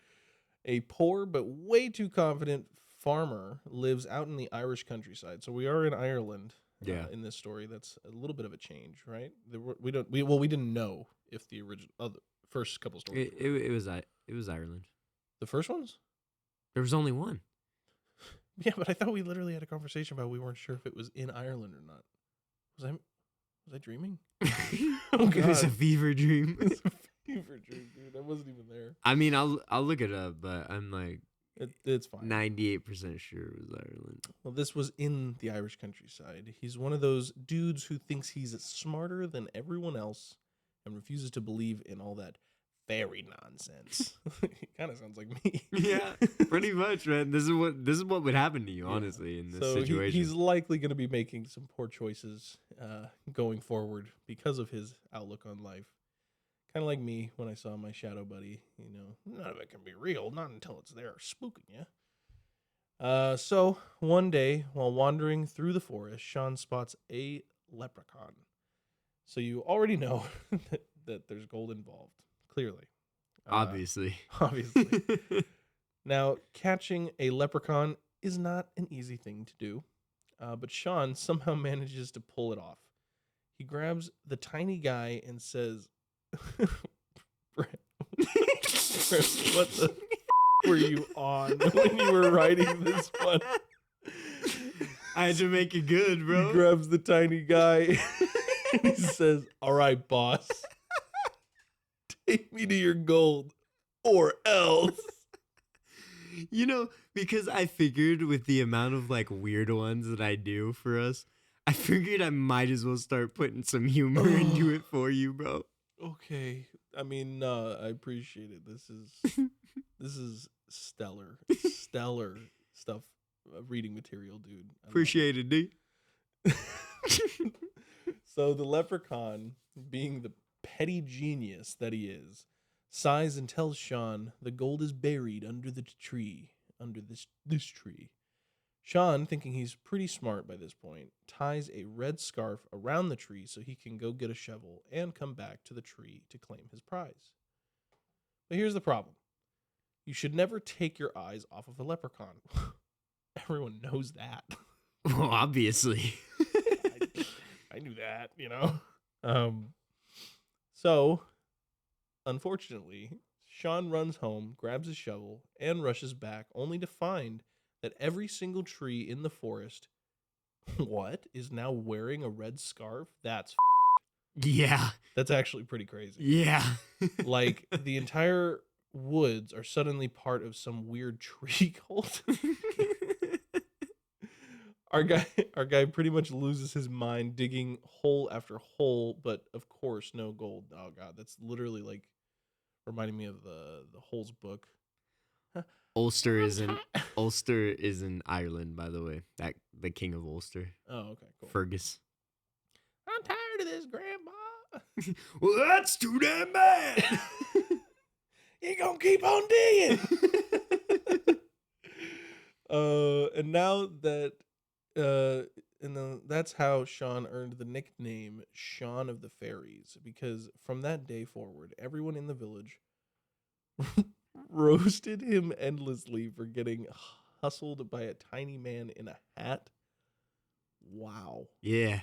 a poor but way too confident farmer, lives out in the Irish countryside. So we are in Ireland. Yeah. In this story, that's a little bit of a change, right? We didn't know if the original first couple stories. It was Ireland. The first ones? There was only one. Yeah, but I thought we literally had a conversation about we weren't sure if it was in Ireland or not. Was I dreaming? Oh, It was a God. fever dream. It's a fever dream, dude. I wasn't even there. I mean, I'll look it up, but I'm like It's fine. 98% sure it was Ireland. Well, this was in the Irish countryside. He's one of those dudes who thinks he's smarter than everyone else and refuses to believe in all that fairy nonsense. He kind of sounds like me. Yeah, pretty much, man. This is what would happen to you, Yeah. honestly, in this So situation. he's likely going to be making some poor choices going forward because of his outlook on life. Kind of like me when I saw my shadow buddy. None of it can be real, not until it's there spooking you. So one day, while wandering through the forest, Sean spots a leprechaun. So you already know that there's gold involved, clearly. Obviously. Obviously. Now, catching a leprechaun is not an easy thing to do, but Sean somehow manages to pull it off. He grabs the tiny guy and says, Brent, what the were you on when you were writing this one? I had to make it good, He bro. grabs the tiny guy and he says, "All right, boss, Take me to your gold, or else. You know, because I figured with the amount of like weird ones that I do for us, I figured I might as well start putting some humor into it for you, bro. Okay. I mean, I appreciate it. This is stellar. Stellar stuff. Reading material, dude. I love Appreciate it, dude. it. So the leprechaun, being the petty genius that he is, sighs and tells Sean the gold is buried under the tree, under this tree. Sean, thinking he's pretty smart by this point, ties a red scarf around the tree so he can go get a shovel and come back to the tree to claim his prize. But here's the problem. You should never take your eyes off of the leprechaun. Everyone knows that. Well, obviously. I knew that, you know. So, unfortunately, Sean runs home, grabs his shovel, and rushes back, only to find that every single tree in the forest, is now wearing a red scarf? Yeah. That's actually pretty crazy. Yeah. Like, the entire woods are suddenly part of some weird tree cult. Our guy pretty much loses his mind digging hole after hole, but of course no gold. Oh god, that's literally like reminding me of the Holes book. Ulster is in Ireland, by the way. That the king of Ulster. Oh, okay, cool. Fergus. I'm tired of this, Grandma. Well, that's too damn bad. You gonna keep on digging. And now that that's how Sean earned the nickname Sean of the Fairies, because from that day forward, everyone in the village roasted him endlessly for getting hustled by a tiny man in a hat. Wow. Yeah.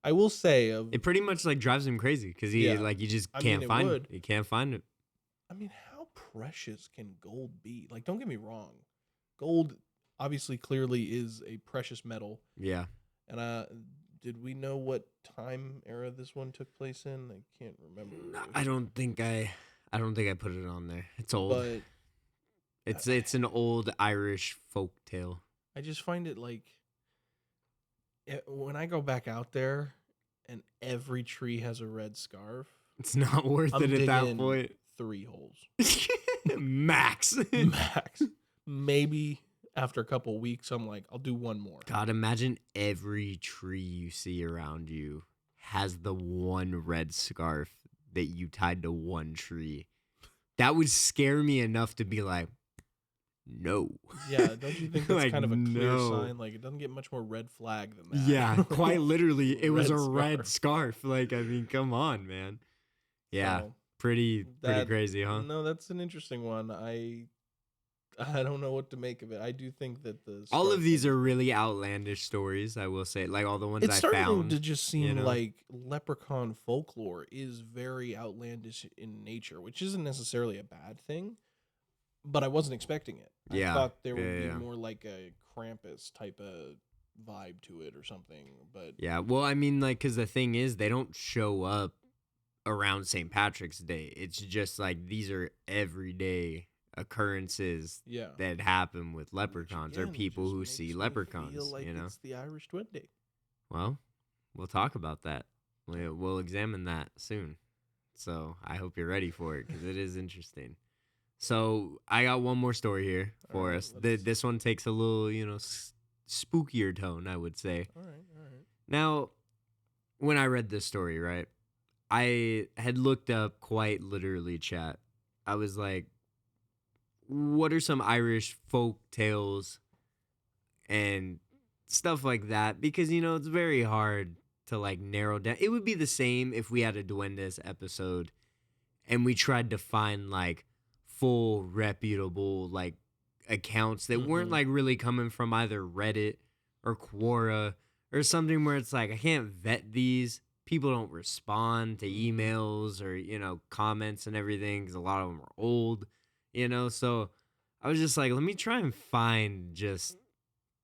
I will say It pretty much like drives him crazy because he you just can't find it. You can't find it. I mean, how precious can gold be? Like, don't get me wrong. Gold obviously clearly is a precious metal. Yeah. And did we know what time era this one took place in? I can't remember. I don't think I put it on there. It's old. But it's an old Irish folk tale. I just find it like when I go back out there and every tree has a red scarf, it's not worth I'm it at that digging point. 3 holes. Max. Max. Maybe after a couple weeks, I'm like, I'll do one more. God, imagine every tree you see around you has the one red scarf that you tied to one tree. That would scare me enough to be like, no. Yeah, don't you think that's Like, kind of a clear no. sign? Like, it doesn't get much more red flag than that. Yeah, quite literally, it was a Red red scarf. Like, I mean, come on, man. Yeah, So, pretty that- crazy, huh? No, that's an interesting one. I don't know what to make of it. I do think that All scarf of these thing- are really outlandish stories, I will say. Like, all the ones It's I starting found. to just seem know? like leprechaun folklore is very outlandish in nature, which isn't necessarily a bad thing. But I wasn't expecting it. Yeah, I thought there would yeah, be yeah. more like a Krampus type of vibe to it or something. But Yeah, well, I mean, like, because the thing is, they don't show up around St. Patrick's Day. It's just like these are everyday occurrences yeah, that happen with leprechauns or again, people just who makes see me leprechauns, feel like you know? it's the Irish Twin Day. Well, we'll talk about that. We'll examine that soon. So I hope you're ready for it because it is interesting. So I got one more story here for Alright, us. let's- This one takes a little, spookier tone, I would say. All right. Now, when I read this story, right, I had looked up quite literally, chat. I was like, what are some Irish folk tales and stuff like that? Because, it's very hard to, like, narrow down. It would be the same if we had a Duendes episode and we tried to find, like, full reputable, like, accounts that weren't, Mhm. like, really coming from either Reddit or Quora or something where it's like, I can't vet these. People don't respond to emails or, comments and everything because a lot of them are old, So I was just like, let me try and find just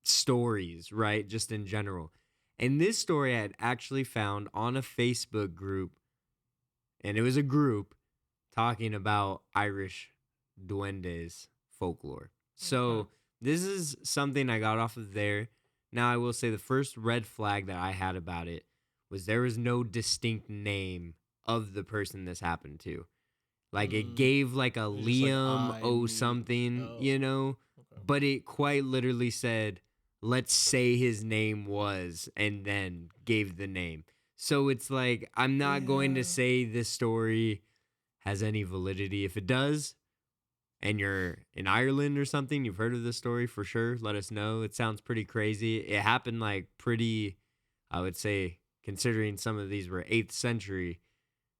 stories, right? Just in general. And this story I had actually found on a Facebook group, and it was a group talking about Irish duendes folklore. So Okay. this is something I got off of there. Now I will say the first red flag that I had about it was there was no distinct name of the person this happened to. Like it gave like a It's just like, Liam I O need- something, oh, you know, Okay. but it quite literally said, let's say his name was, and then gave the name. So it's like, I'm not going to Yeah. say this story has any validity. If it does, and you're in Ireland or something, you've heard of this story for sure, let us know. It sounds pretty crazy. It happened like pretty, I would say, considering some of these were 8th century,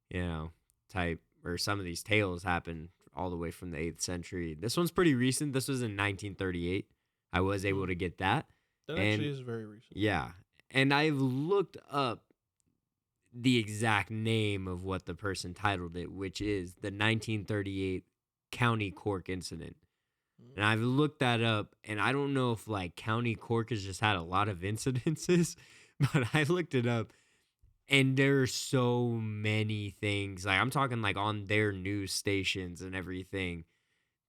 you know, type, or some of these tales happened all the way from the 8th century. This one's pretty recent. This was in 1938. I was able to get that. That and actually is very recent. Yeah. And I've looked up the exact name of what the person titled it, which is the 1938 County Cork incident. And I've looked that up, and I don't know if like County Cork has just had a lot of incidences, but I looked it up, and there are so many things. Like I'm talking like on their news stations and everything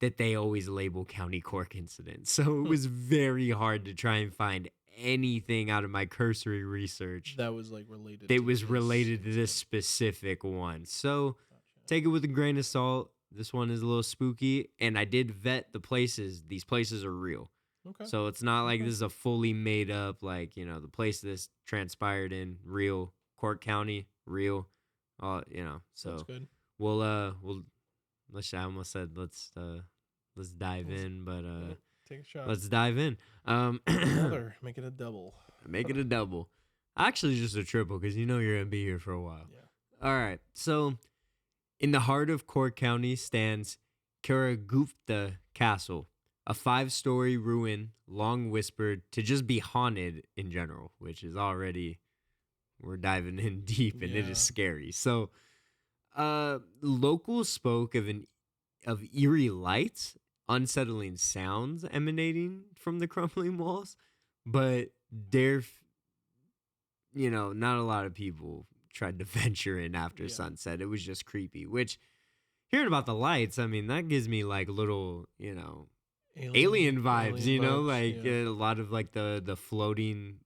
that they always label County Cork incidents. So it was very hard to try and find anything out of my cursory research That was like related. that was related to this specific one. So take it with a grain of salt. This one is a little spooky, and I did vet the places. These places are real. Okay. So it's not like Okay. this is a fully made up, like, you know, the place this transpired in, real. Cork County, real. You know, so That's good. we'll I almost said let's dive in, but Yeah, take a shot. let's dive in. Another. Make it a double. Make it a double. Actually, just a triple, because you know you're gonna be here for a while. Yeah. All right. So, in the heart of Cork County stands Carragufta Castle, a 5-story ruin long whispered to just be haunted in general, which is already, we're diving in deep, and it Yeah. is scary. So, locals spoke of eerie lights, unsettling sounds emanating from the crumbling walls, but not a lot of people tried to venture in after Yeah. sunset. It was just creepy, which hearing about the lights, I mean, that gives me like little, alien vibes, vibes, yeah. a lot of like the floating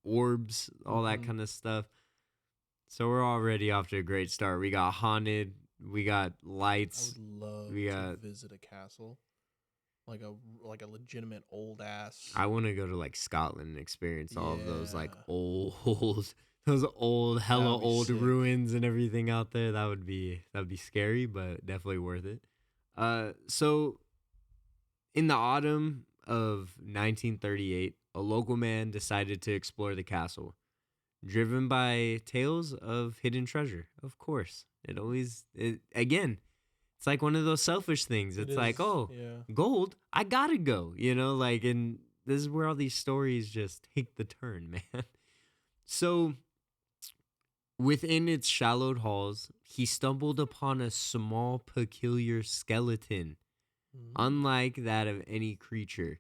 orbs, all that Mhm. kind of stuff. So we're already off to a great start. We got haunted, we got I lights. would love We to got- visit a castle, like a legitimate old ass. I want to go to like Scotland and experience all of those like Yeah. old hella That'd be old sick. ruins and everything out there. That'd be scary, but definitely worth it. So in the autumn of 1938, a local man decided to explore the castle, driven by tales of hidden treasure. Of course, again, it's like one of those selfish things. It It's like, is, oh, yeah. gold, I gotta go, and this is where all these stories just take the turn, man. So within its shallowed halls, he stumbled upon a small, peculiar skeleton, Mhm. unlike that of any creature,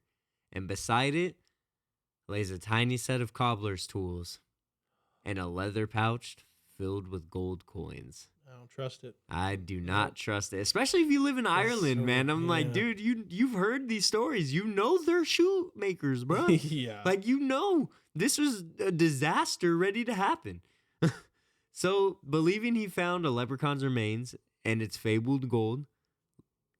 and beside it lays a tiny set of cobbler's tools and a leather pouch filled with gold coins. I don't trust it. I do not trust it, especially if you live in Ireland, so- man. I'm like, yeah. dude, you've heard these stories. You know they're shoemakers, bro. Yeah. Like, this was a disaster ready to happen. So, believing he found a leprechaun's remains and its fabled gold,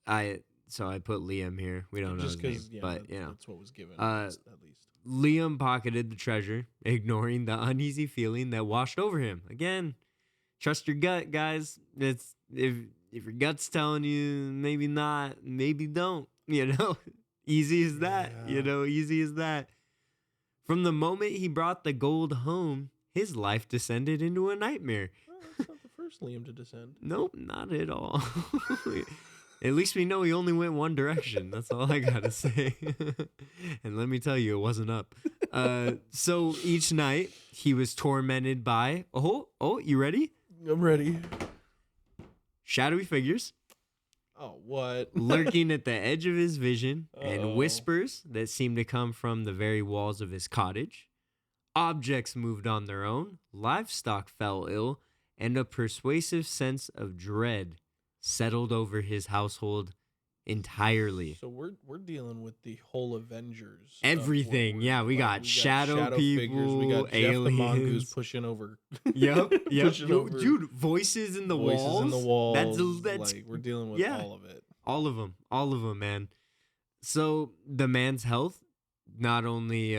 I put Liam here. We don't know his just name, because, yeah, but that's what was given. uh, At least. Liam pocketed the treasure, ignoring the uneasy feeling that washed over him. Again, trust your gut, guys. It's if your gut's telling you maybe not, maybe don't. Easy as that. Yeah. Easy as that. From the moment he brought the gold home, his life descended into a nightmare. Well, that's not the first Liam to descend. Nope, not at all. At least we know he only went one direction. That's all I gotta say. And let me tell you, it wasn't up. So each night he was tormented by you ready? I'm ready. Shadowy figures Oh, what? lurking at the edge of his vision, and Uh-oh. whispers that seemed to come from the very walls of his cottage. Objects moved on their own, livestock fell ill, and a persuasive sense of dread settled over his household entirely. So we're dealing with the whole Avengers. of what Everything. we're- Yeah, we got shadow people, we got Jeff the mongoose aliens. pushing over. Yep. pushing Yo, over dude, voices in the voices walls. in the walls. That's like we're dealing with yeah. all of it. All of them, man. So the man's health, not only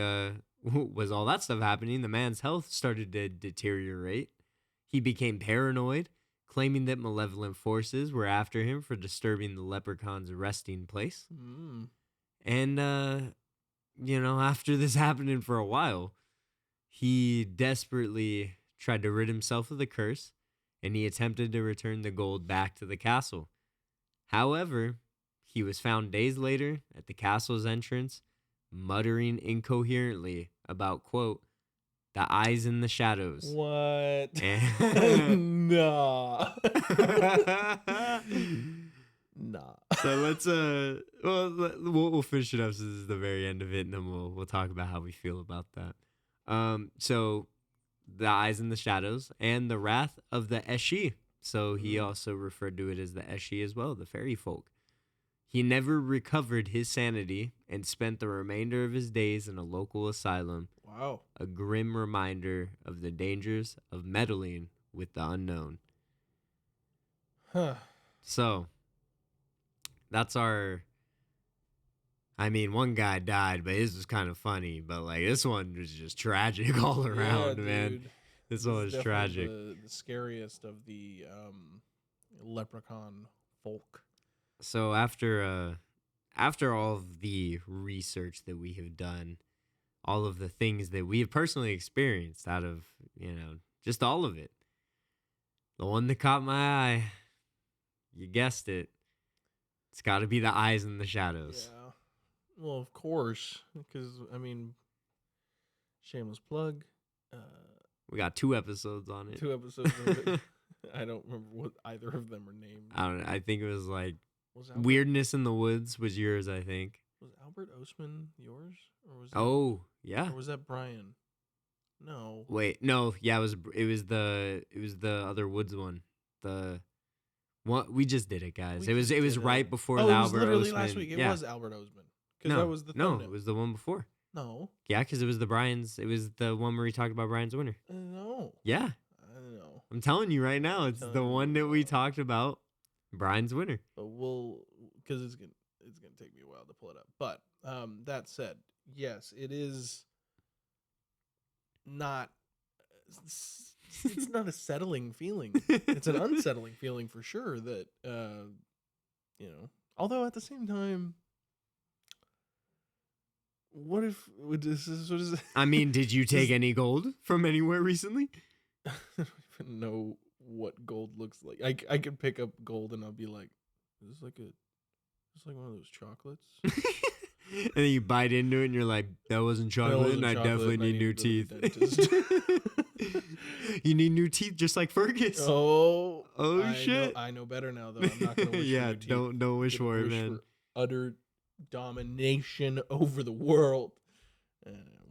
was all that stuff happening, the man's health started to deteriorate. He became paranoid, claiming that malevolent forces were after him for disturbing the leprechaun's resting place. Mm. And, after this happening for a while, he desperately tried to rid himself of the curse, and he attempted to return the gold back to the castle. However, he was found days later at the castle's entrance, muttering incoherently about, quote, the eyes in the shadows. What? And- Nah. Nah. So let's we'll finish it up since this is the very end of it, and then we'll talk about how we feel about that. So the eyes in the shadows and the wrath of the Eshi. So he also referred to it as the Eshi as well, the fairy folk. He never recovered his sanity and spent the remainder of his days in a local asylum, Wow. a grim reminder of the dangers of meddling with the unknown. Huh. So, that's our... I mean, one guy died, but his was kind of funny. But, like, this one was just tragic all around, Yeah, man. dude. This one was definitely tragic. The scariest of the leprechaun folk. So, after all of the research that we have done, all of the things that we have personally experienced out of, just all of it, the one that caught my eye, you guessed it, it's got to be the eyes in the shadows. Yeah. Well, of course, because I mean, shameless plug. We got 2 episodes on it. 2 episodes of it. I don't remember what either of them are named. I don't know. I think it was like Was Albert, Weirdness in the Woods was yours, I think. Was Albert Ostman yours, or was Oh, yeah. or was that Brian? No. Wait, no, yeah, it was the other Woods one. The what we just did it, guys. We it was just did it. right before Oh, the it was Albert literally Ostman. last week. It yeah. was Albert Ostman. Because No, that was the no, thumbnail. it was the one before. No. Yeah, because it was the Brian's. It was the one where we talked about Brian's winner. No. Yeah, I don't know. I'm telling you right now, it's Telling the you one that we now. talked about. Brian's winner. But we'll, because it's gonna take me a while to pull it up. But that said, yes, it is not. It's not a settling feeling. It's an unsettling feeling for sure. That Although at the same time, what if this is what is? I mean, did you take any gold from anywhere recently? I don't even know what gold looks like. I could pick up gold and I'll be like, is this like one of those chocolates? And then you bite into it and you're like, that wasn't chocolate, wasn't and I chocolate, definitely and I need new need to teeth. go to the You need new teeth just like Fergus. Oh Shit. I know better now though. I'm not gonna wish yeah, for new teeth. don't wish Gonna for it, wish man. for utter domination over the world.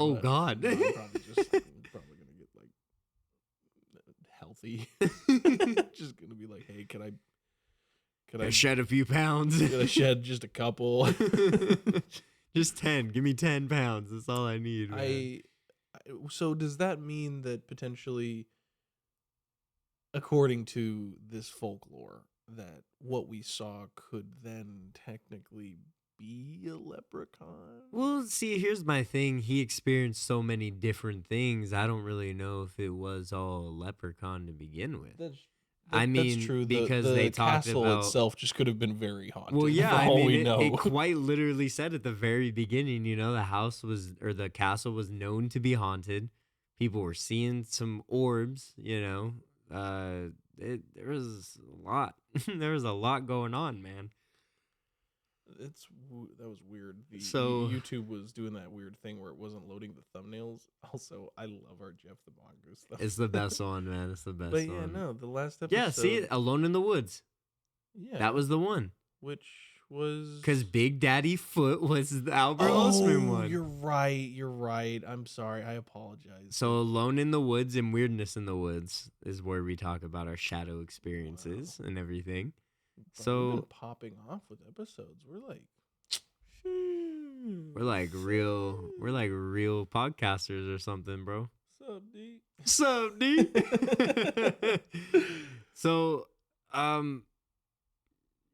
Oh, But God. I'm probably gonna get like healthy. Just gonna be like, hey, can I Shed a few pounds. Can I shed just a couple? Just 10. Give me 10 pounds. That's all I need. Man. So does that mean that potentially, according to this folklore, that what we saw could then technically be a leprechaun? Well, see, here's my thing. He experienced so many different things. I don't really know if it was all a leprechaun to begin with. I mean, that's true. because the they talked castle about itself just could have been very haunted. Well, yeah, for I all mean, we know. it quite literally said at the very beginning, the castle was known to be haunted. People were seeing some orbs, there was a lot. There was a lot going on, man. That was weird. So- YouTube was doing that weird thing where it wasn't loading the thumbnails. Also, I love our Jeff the Mongoose stuff. It's the best one, man. It's the best But one. yeah, no, the last episode. Yeah, see, Alone in the Woods. Yeah, That was the one. which was Because Big Daddy Foot was the Albert Ostman one. You're right. I'm sorry. I apologize. So Alone in the Woods and Weirdness in the Woods is where we talk about our shadow experiences and everything. Bro, we've been So popping off with episodes. We're like, we're like real podcasters or something, bro. Sup, D? Sup, D? So,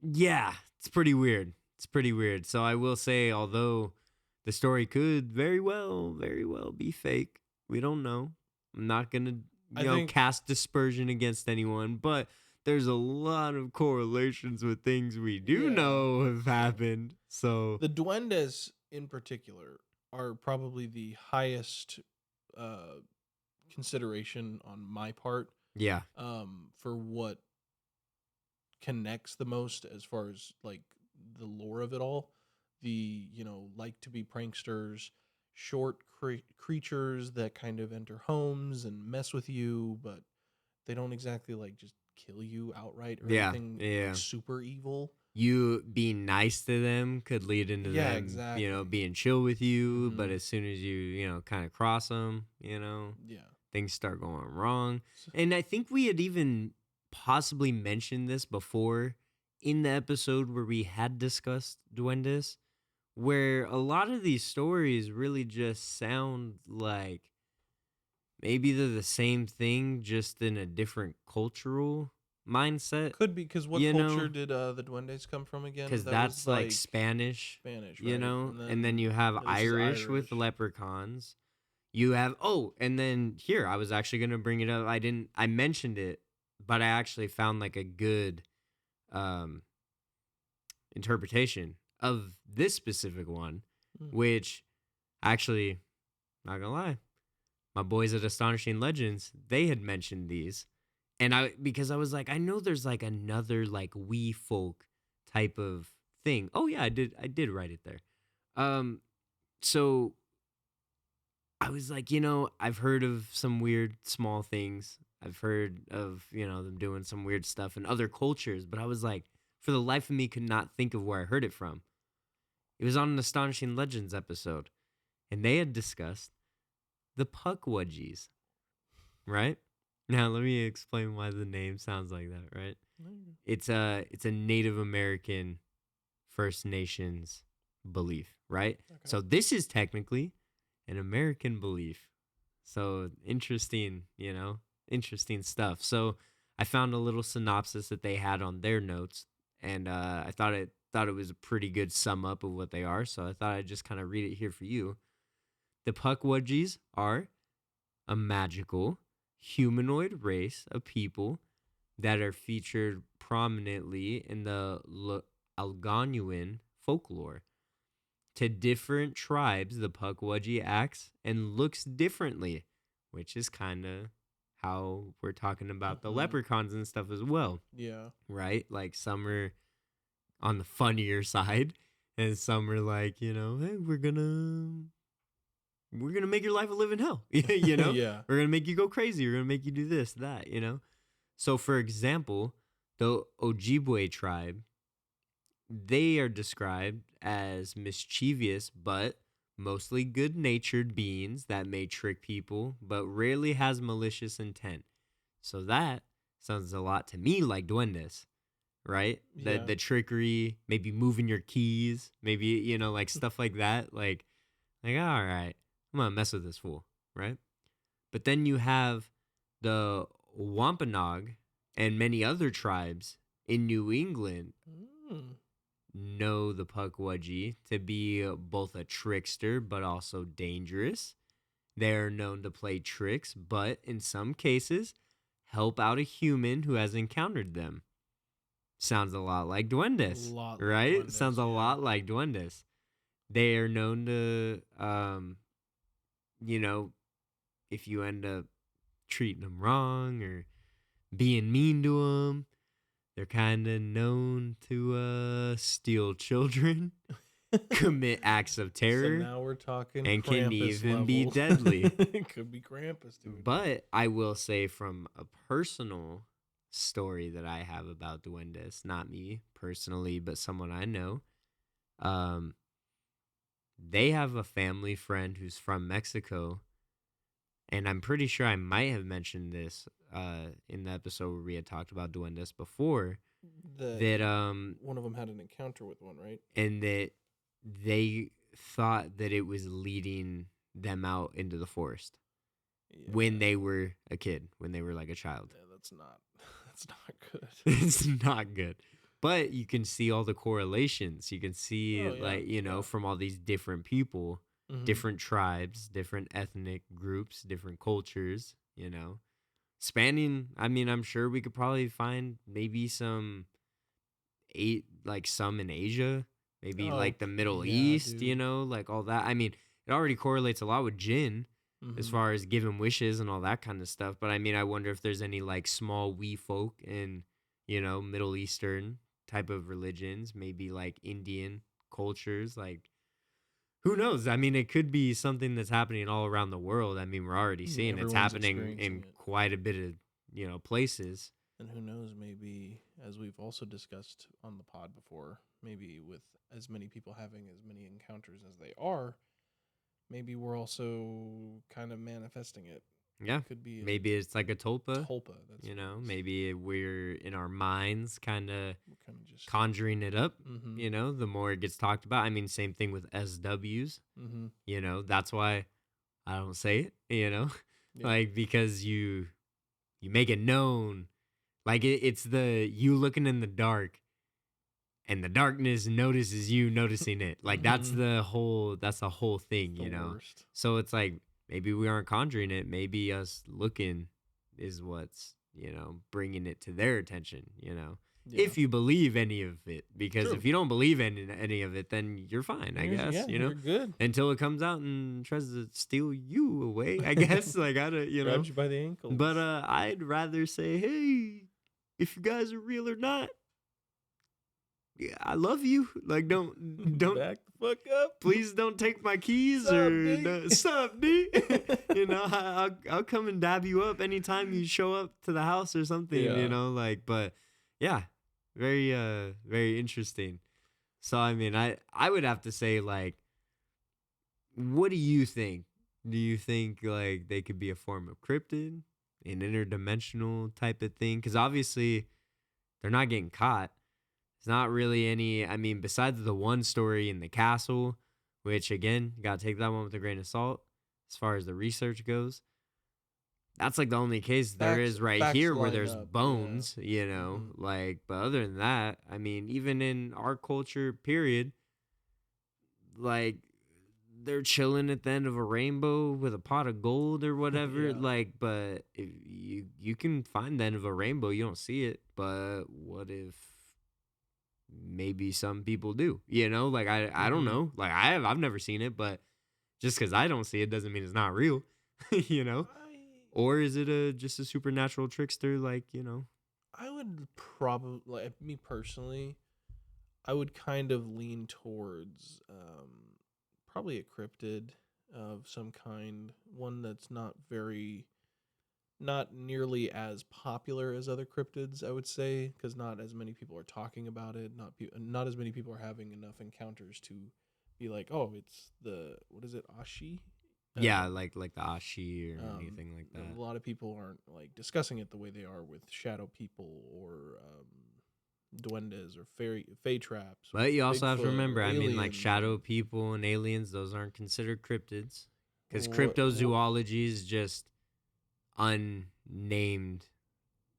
yeah, it's pretty weird. It's pretty weird. So I will say, although the story could very well be fake, we don't know. I'm not gonna, I think- cast dispersion against anyone, but there's a lot of correlations with things we do Yeah. know have happened. So The duendes in particular are probably the highest consideration on my part yeah, for what connects the most as far as like the lore of it all. The, like to be pranksters, short creatures that kind of enter homes and mess with you, but they don't exactly like just kill you outright or Yeah, anything yeah. like super evil. you being nice to them could lead into Yeah, them, exactly. being chill with you. But Mhm. as soon as you, kind of cross them, Yeah. things start going wrong. So- And I think we had even possibly mentioned this before in the episode where we had discussed duendes, where a lot of these stories really just sound like maybe they're the same thing, just in a different cultural mindset. Could be, because what You know, culture did the duendes come from again? Because That that's was, like Spanish, Spanish, right? and then you have this is Irish with Irish. leprechauns. You have and then here I was actually gonna bring it up. I mentioned it, but I actually found like a good interpretation of this specific one, Hmm. which actually, not gonna lie, my boys at Astonishing Legends, they had mentioned these. And because I was like, I know there's like another like wee folk type of thing. Oh yeah, I did write it there. So I was like, I've heard of some weird small things. I've heard of, them doing some weird stuff in other cultures, but I was like, for the life of me, could not think of where I heard it from. It was on an Astonishing Legends episode, and they had discussed the Puckwudgies, right? Now let me explain why the name sounds like that, right? It's a Native American First Nations belief, right? Okay. So this is technically an American belief. So interesting, interesting stuff. So I found a little synopsis that they had on their notes, and I thought it was a pretty good sum up of what they are. So I thought I'd just kind of read it here for you. The Puckwudgies are a magical humanoid race of people that are featured prominently in the Algonquin folklore. To different tribes, the Puckwudgie acts and looks differently, which is kind of how we're talking about the Mhm. leprechauns and stuff as well, Yeah. right? Like some are on the funnier side, and some are like, hey, we're gonna make your life a living hell. Yeah. We're gonna make you go crazy. We're gonna make you do this, that, So for example, the Ojibwe tribe, they are described as mischievous but mostly good-natured beings that may trick people but rarely has malicious intent. So that sounds a lot to me like duendes, right? Yeah. The trickery, maybe moving your keys, maybe, like stuff like that. Like, all right, I'm gonna mess with this fool, right? But then you have the Wampanoag and many other tribes in New England Mm. know the Puckwudgie to be both a trickster but also dangerous. They're known to play tricks, but in some cases, help out a human who has encountered them. Sounds a lot like duendes, A lot like right? duendes, Sounds a yeah. lot like duendes. They are known to, if you end up treating them wrong or being mean to them, they're kind of known to steal children, commit acts of So terror, now we're talking and can Krampus even be levels. deadly. It could be Krampus, dude. But I will say, from a personal story that I have about duendes, not me personally, but someone I know, they have a family friend who's from Mexico, and I'm pretty sure I might have mentioned this in the episode where we had talked about duendes before, that one of them had an encounter with one, right? and that they thought that it was leading them out into the forest when they were a kid, when they were like a child. Yeah, that's not good. It's not good. But you can see all the correlations. You can see Oh, yeah, like, you know, yeah. from all these different people, Mhm. different tribes, different ethnic groups, different cultures, you know. Spanning, I mean, I'm sure we could probably find maybe some some in Asia, maybe Oh, like the Middle yeah, East, you dude. know, like all that. I mean, it already correlates a lot with jinn as Mhm. far as giving wishes and all that kind of stuff. But I mean, I wonder if there's any like small wee folk in, you know, Middle Eastern type of religions, maybe like Indian cultures, like who knows? I mean, it could be something that's happening all around the world. I mean, we're already seeing it's Everyone's happening experiencing in it. quite a bit of, you know, places. And who knows, maybe, as we've also discussed on the pod before, maybe with as many people having as many encounters as they are, maybe we're also kind of manifesting it. Yeah. Could be Maybe it's like a tulpa. tulpa. That's You what it know, is. maybe we're in our minds kind of We're kind of just conjuring it up. Mhm. You know, the more it gets talked about. I mean, same thing with SWs. Mhm. You know, that's why I don't say it. You know, Yeah. like because you make it known. Like it's the you looking in the dark, and the darkness notices you noticing it. Like that's Mhm. the whole thing. The You know, worst. so it's like maybe we aren't conjuring it. Maybe us looking is what's, you know, bringing it to their attention, you know, Yeah. if you believe any of it. Because True. if you don't believe in any of it, then you're fine, I guess, Yeah, you know, you're good. until it comes out and tries to steal you away, I guess. Like, I don't, you know. Grabs you by the ankles. But I'd rather say, hey, if you guys are real or not, yeah, I love you. Like, don't back the fuck up. please don't take my keys Sup, or D? sup, D? You know, I'll come and dab you up anytime you show up to the house or something, Yeah. you know, like, but yeah, very, very interesting. So, I mean, I would have to say, like, what do you think? Do you think, like, they could be a form of cryptid, an interdimensional type of thing? Because obviously they're not getting caught. It's not really any, I mean, besides the one story in the castle, which again, you gotta take that one with a grain of salt as far as the research goes. That's like the only case there is right facts here where line there's up, yeah. bones, you know, Mhm. like, but other than that, I mean, even in our culture, period, like, they're chilling at the end of a rainbow with a pot of gold or whatever. Yeah. Like, but if you can find the end of a rainbow, you don't see it. But what if maybe some people do? You know, like I don't Mhm. know. Like I've never seen it, but just because I don't see it doesn't mean it's not real. You know, or is it just a supernatural trickster? Like, you know. I would probably, like, me personally, I would kind of lean towards probably a cryptid of some kind, one that's not nearly as popular as other cryptids, I would say, because not as many people are talking about it. Not as many people are having enough encounters to be like, oh, it's what is it, Ashi? Yeah, like the Ashi or anything like that. A lot of people aren't like discussing it the way they are with shadow people or duendes or fey traps. But you also have to Bigfoot or remember, I mean, like aliens shadow and- people and aliens, those aren't considered cryptids. Because What- cryptozoology is just unnamed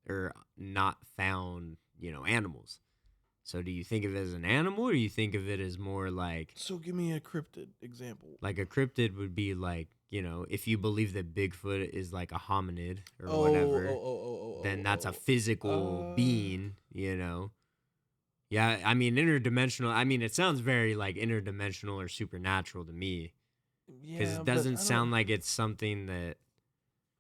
or not found, you know, animals. So do you think of it as an animal or do you think of it as more like So give me a cryptid example. a cryptid would be like, you know, if you believe that Bigfoot is like a hominid or Oh, whatever, oh, then that's a oh. physical being, you know. Yeah, I mean, interdimensional. I mean, it sounds very like interdimensional or supernatural to me because Yeah, it but doesn't I sound don't- like it's something that.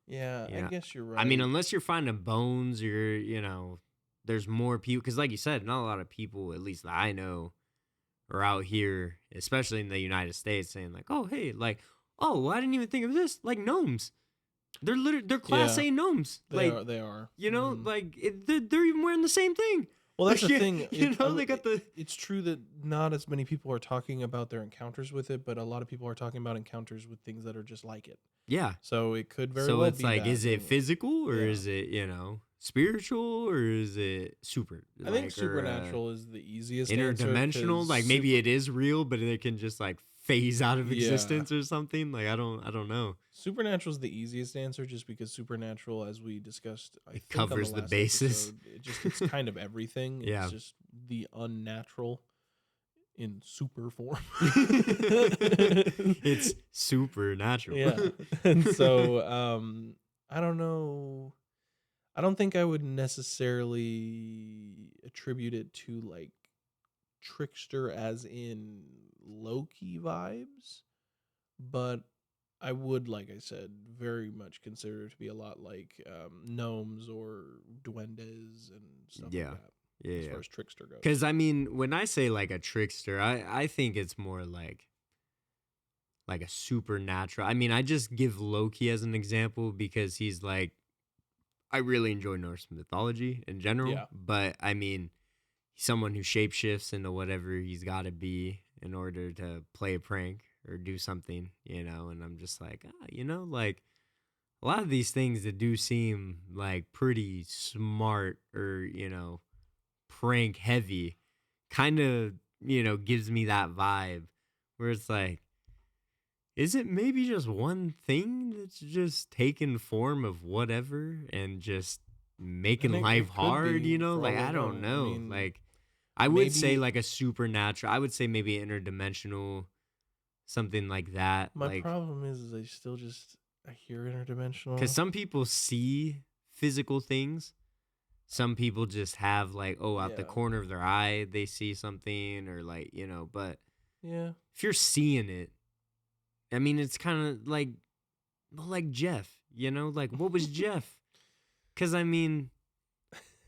Yeah, Yeah. I guess you're right. I mean, unless you're finding bones or, you know, there's more people. Because, like you said, not a lot of people, at least that I know, are out here, especially in the United States, saying, like, oh, hey, like, oh, well, I didn't even think of this. Like, gnomes. They're Class Yeah. A gnomes. they Like, are. you know, Mhm. like, they're even wearing the same thing. Well, that's Like, the thing. You know, they got the. It's true that not as many people are talking about their encounters with it, but a lot of people are talking about encounters with things that are just like it. Yeah. So it could very So well it's be like, that, is it physical or Yeah. is it, you know? spiritual or is it super? I think supernatural is the easiest interdimensional. answer, Like maybe it is real, but it can just like phase out of Yeah. existence or something. Like I don't know. Supernatural is the easiest answer, just because supernatural, as we discussed, I think covers on the last basis. episode, it's kind of everything. Yeah. It's just the unnatural in super form. It's supernatural. Yeah. And so I don't know. I don't think I would necessarily attribute it to like trickster as in Loki vibes, but I would, like I said, very much consider it to be a lot like gnomes or duendes and stuff Yeah. like that. Yeah. As Yeah. far as trickster goes. Because I mean, when I say like a trickster, I think it's more like a supernatural. I mean, I just give Loki as an example because he's like, I really enjoy Norse mythology in general, Yeah. but I mean, he's someone who shapeshifts into whatever he's got to be in order to play a prank or do something, and I'm just like, like a lot of these things that do seem like pretty smart or, prank heavy kind of, gives me that vibe where it's like, is it maybe just one thing that's just taking form of whatever and just making it life could hard, be, for Like, all we I don't know. I know. mean, Like, I would say maybe- like a supernatural. I would say maybe interdimensional, something like that. My like, problem is I still just I hear interdimensional. because some people see physical things. Some people just have like, out the Yeah. corner of their eye, they see something or like, but Yeah. if you're seeing it, I mean, it's kind of like Jeff, like what was Jeff? Because I mean,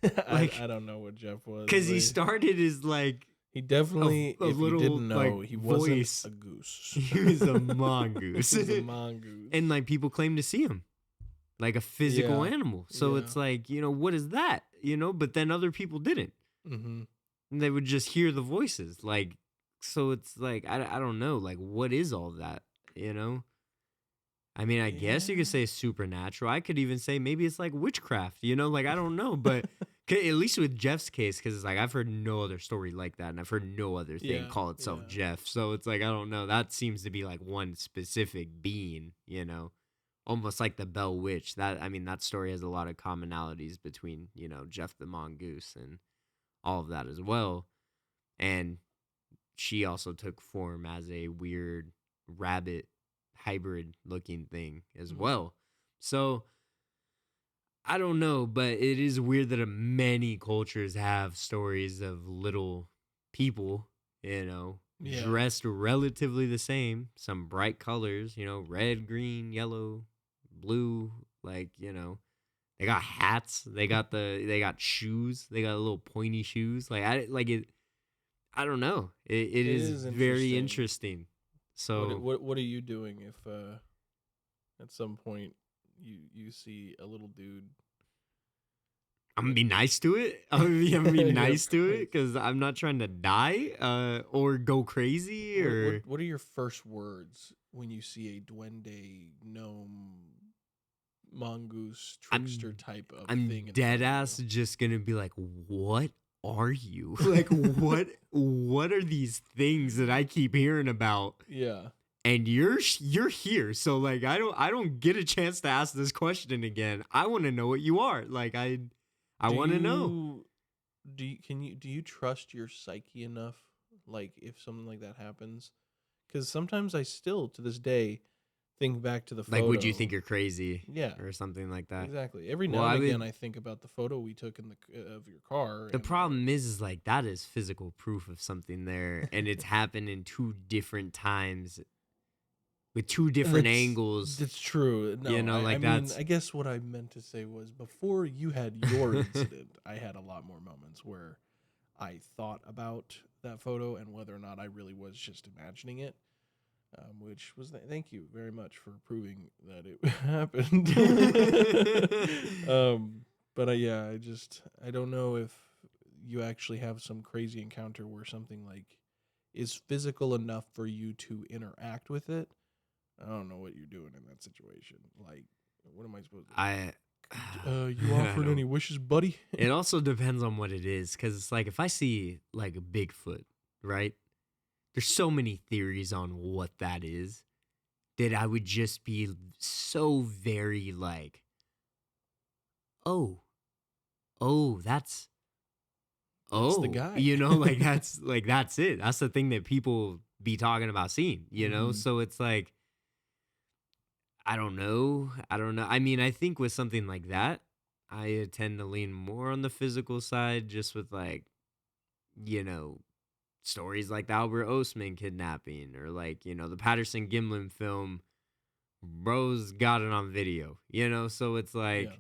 like, I don't know what Jeff was. because he like, started as like he definitely, a if you little, didn't know, like, he voice. wasn't a goose. he was a mongoose, He was a mongoose. and like people claim to see him like a physical Yeah. animal. So Yeah. it's like, what is that? But then other people didn't. Mm-hmm. And they would just hear the voices. Like, so it's like, I don't know. Like, what is all that? I mean, I guess you Yeah. could say supernatural. I could even say maybe it's like witchcraft, like, I don't know. But at least with Jeff's case, because it's like, I've heard no other story like that. And I've heard no other thing Yeah, call itself yeah. Jeff. So it's like, I don't know. That seems to be like one specific being, almost like the Bell Witch. That story has a lot of commonalities between, Jeff the Mongoose and all of that as well. And she also took form as a weird rabbit hybrid looking thing as well. So I don't know, but it is weird that many cultures have stories of little people, Yeah. dressed relatively the same, some bright colors, red, green, yellow, blue, like, they got hats, they got shoes, they got little pointy shoes. Like I don't know. It is very interesting. So what are you doing if at some point you see a little dude? I'm gonna be nice to it. I'm gonna be Yeah, nice to of it because I'm not trying to die or go crazy or. What are your first words when you see a duende, gnome, mongoose, trickster type of I'm thing? dead ass just gonna be like, what are you? Like, what are these things that I keep hearing about? Yeah. And you're here, so like I don't get a chance to ask this question again. I want to know what you are. Like I want to know. Do you trust your psyche enough? Like if something like that happens, because sometimes I still to this day think back to the photo. Like, would you think you're crazy? Yeah, or something like that. exactly. Every now Well, and I again, would- I think about the photo we took in of your car. The problem is like that is physical proof of something there, and it's happened in two different times with two different angles. That's true. No, You know, I like mean, that's- I guess what I meant to say was before you had your incident, I had a lot more moments where I thought about that photo and whether or not I really was just imagining it. Which was thank you very much for proving that it happened. But yeah, I don't know if you actually have some crazy encounter where something like is physical enough for you to interact with it. I don't know what you're doing in that situation. Like, what am I supposed to? You offered any wishes, buddy? It also depends on what it is, because it's like if I see like a Bigfoot, right? There's so many theories on what that is that I would just be so very like, oh, that's the guy. you know, like that's it. That's the thing that people be talking about seeing, you know? Mhm. So it's like, I don't know. I mean, I think with something like that, I tend to lean more on the physical side, just with like, you know, stories like the Albert Ostman kidnapping, or like, you know, the Patterson Gimlin film. Bro's got it on video, you know? So it's like, Yeah.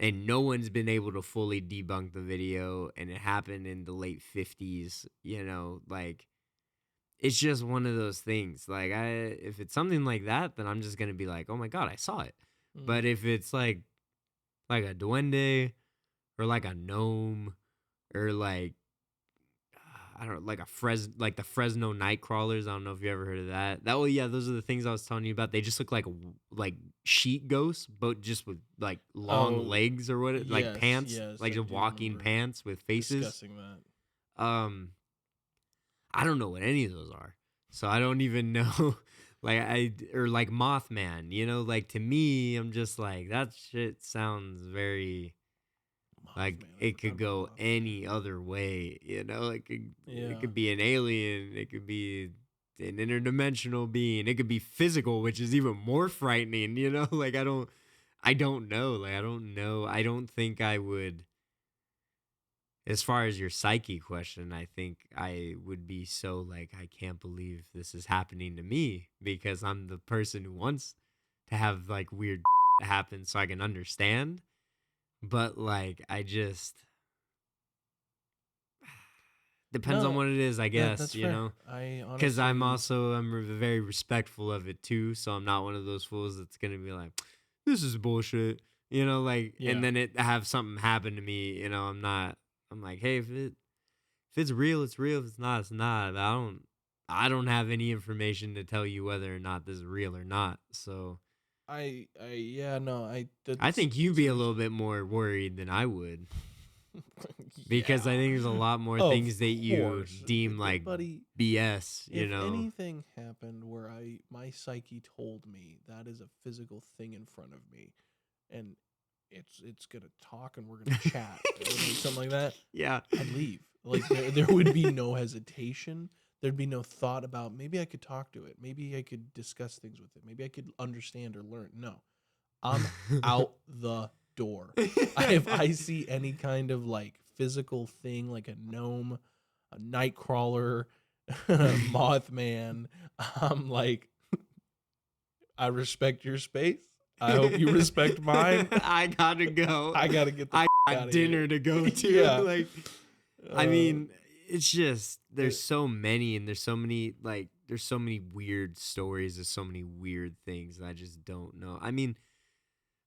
and no one's been able to fully debunk the video, and it happened in the late 50s, you know? Like, it's just one of those things. Like, if it's something like that, then I'm just gonna be like, oh my God, I saw it. Mm. But if it's like a duende, or like a gnome, or like, I don't know, like like the Fresno night crawlers. I don't know if you ever heard of that. Well, yeah, those are the things I was telling you about. They just look like sheet ghosts, but just with like long Oh, legs or what, like yes, pants, yes, like I just do walking remember pants with faces. discussing that. I don't know what any of those are, so I don't even know. Or like Mothman, you know, like to me, I'm just like, that shit sounds very like Mothman, I it could forgot go about Mothman. any other way, you know. It Yeah. could be an alien, it could be an interdimensional being, it could be physical, which is even more frightening, you know. Like I don't know. Like I don't know. I don't think I would. As far as your psyche question, I think I would be so like, I can't believe this is happening to me, because I'm the person who wants to have like weird happen so I can understand. But like, I just depends on No, what it is, I guess, that's you fair. know. I honestly, Because I'm very respectful of it too, so I'm not one of those fools that's gonna be like, this is bullshit, you know, like, Yeah. and then it have something happen to me, you know. I'm like, hey, if it's real, it's real. If it's not, it's not. But I don't have any information to tell you whether or not this is real or not. So yeah, no, I that's think you'd be a little bit more worried than I would, because I Yeah. think there's a lot more Of things that you course. deem like buddy, BS, you if know. anything happened where my psyche told me that is a physical thing in front of me, and it's gonna talk and we're gonna chat or something like that, Yeah. I'd leave. Like there would be no hesitation. There'd be no thought about maybe I could talk to it. Maybe I could discuss things with it. Maybe I could understand or learn. No, I'm out the door. If I see any kind of like physical thing, like a gnome, a night crawler, Mothman, I'm like, I respect your space. I hope you respect mine. I gotta go. I gotta get the I out got of dinner here. to go to. Yeah. Like, I Uh, mean, it's just there's it- so many, and there's so many weird stories. There's so many weird things that I just don't know. I mean,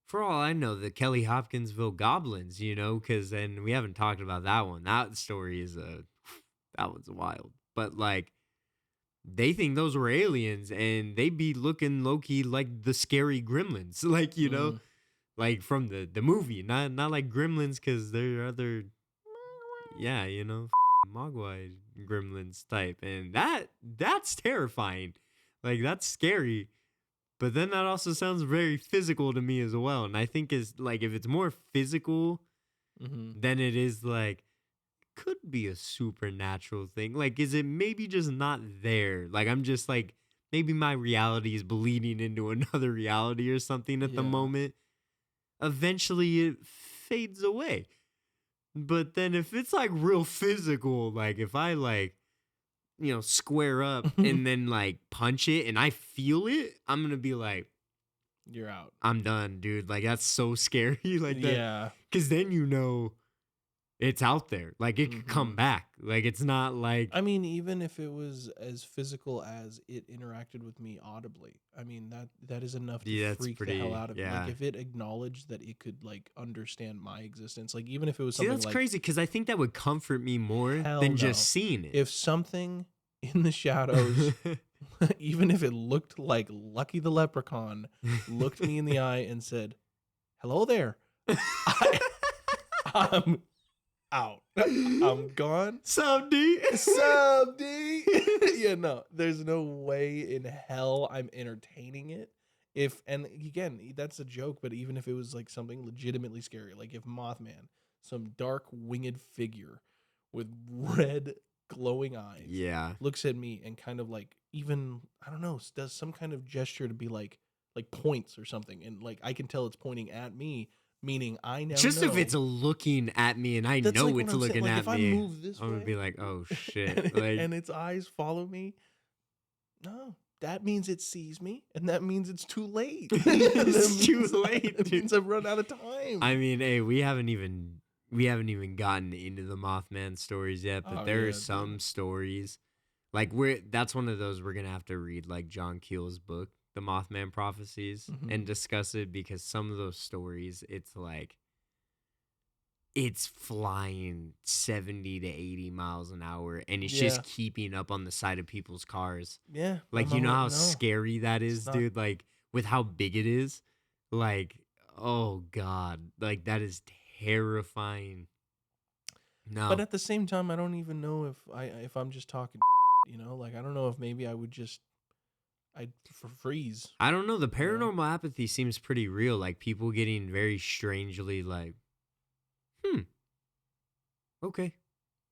for all I know, the Kelly Hopkinsville goblins, you know, because then we haven't talked about that one. That story is that one's wild. But like, they think those were aliens, and they be looking low key like the scary gremlins, like, you know, like from the movie, not like gremlins, because they're other, yeah, you know, Mogwai gremlins type, and that's terrifying, like that's scary. But then that also sounds very physical to me as well, and I think is like, if it's more physical, mhm. then it is like, could be a supernatural thing. Like, is it maybe just not there? Like, I'm just like, maybe my reality is bleeding into another reality or something at the Yeah. moment. Eventually it fades away. But then if it's like real physical, like if I like, you know, square up and then like punch it and I feel it, I'm going to be like, You're out. I'm done, dude. Like, that's so scary. Like that. Yeah. Because then, you know, it's out there. Like, it could come back. Like, it's not like, I mean, even if it was as physical as it interacted with me audibly, I mean, that is enough to Yeah, that's freak the pretty- hell out of me. yeah. Like, if it acknowledged that it could like understand my existence, like even if it was see, something that's like, crazy, because I think that would comfort me more Hell than no. just seeing it. if something in the shadows, even if it looked like Lucky the Leprechaun, looked me in the eye and said, "Hello there, I, I'm out. I'm gone. Sup, D? Sub D. Yeah, no, there's no way in hell I'm entertaining it. And again, that's a joke, but even if it was like something legitimately scary, like if Mothman, some dark winged figure with red glowing eyes, Yeah. looks at me and kind of like, even, I don't know, does some kind of gesture to be like points or something, and like I can tell it's pointing at me, meaning I now Just know. if it's looking at me and I That's know like what it's I'm saying. looking Like, at if I me, move this I'm gonna way be like, oh shit. and, Like, and its eyes follow me, no, that means it sees me, and that means it's too late. It's That too means- late, It dude. means I've run out of time. I mean, hey, we haven't even gotten into the Mothman stories yet, but Oh, there yeah, are some stories. Like that's one of those we're gonna have to read, like John Keel's book, The Mothman Prophecies, Mhm. and discuss it, because some of those stories, it's like it's flying 70 to 80 miles an hour, and it's Yeah. just keeping up on the side of people's cars. Yeah, Like, I'm you know all- how no. scary that it's is, not- dude? Like, with how big it is, like, oh god, like that is terrifying. No. But at the same time, I don't even know if I'm just talking, like I don't know if maybe I would just I'd freeze. I don't know. The know? paranormal apathy seems pretty real. Like people getting very strangely like, okay.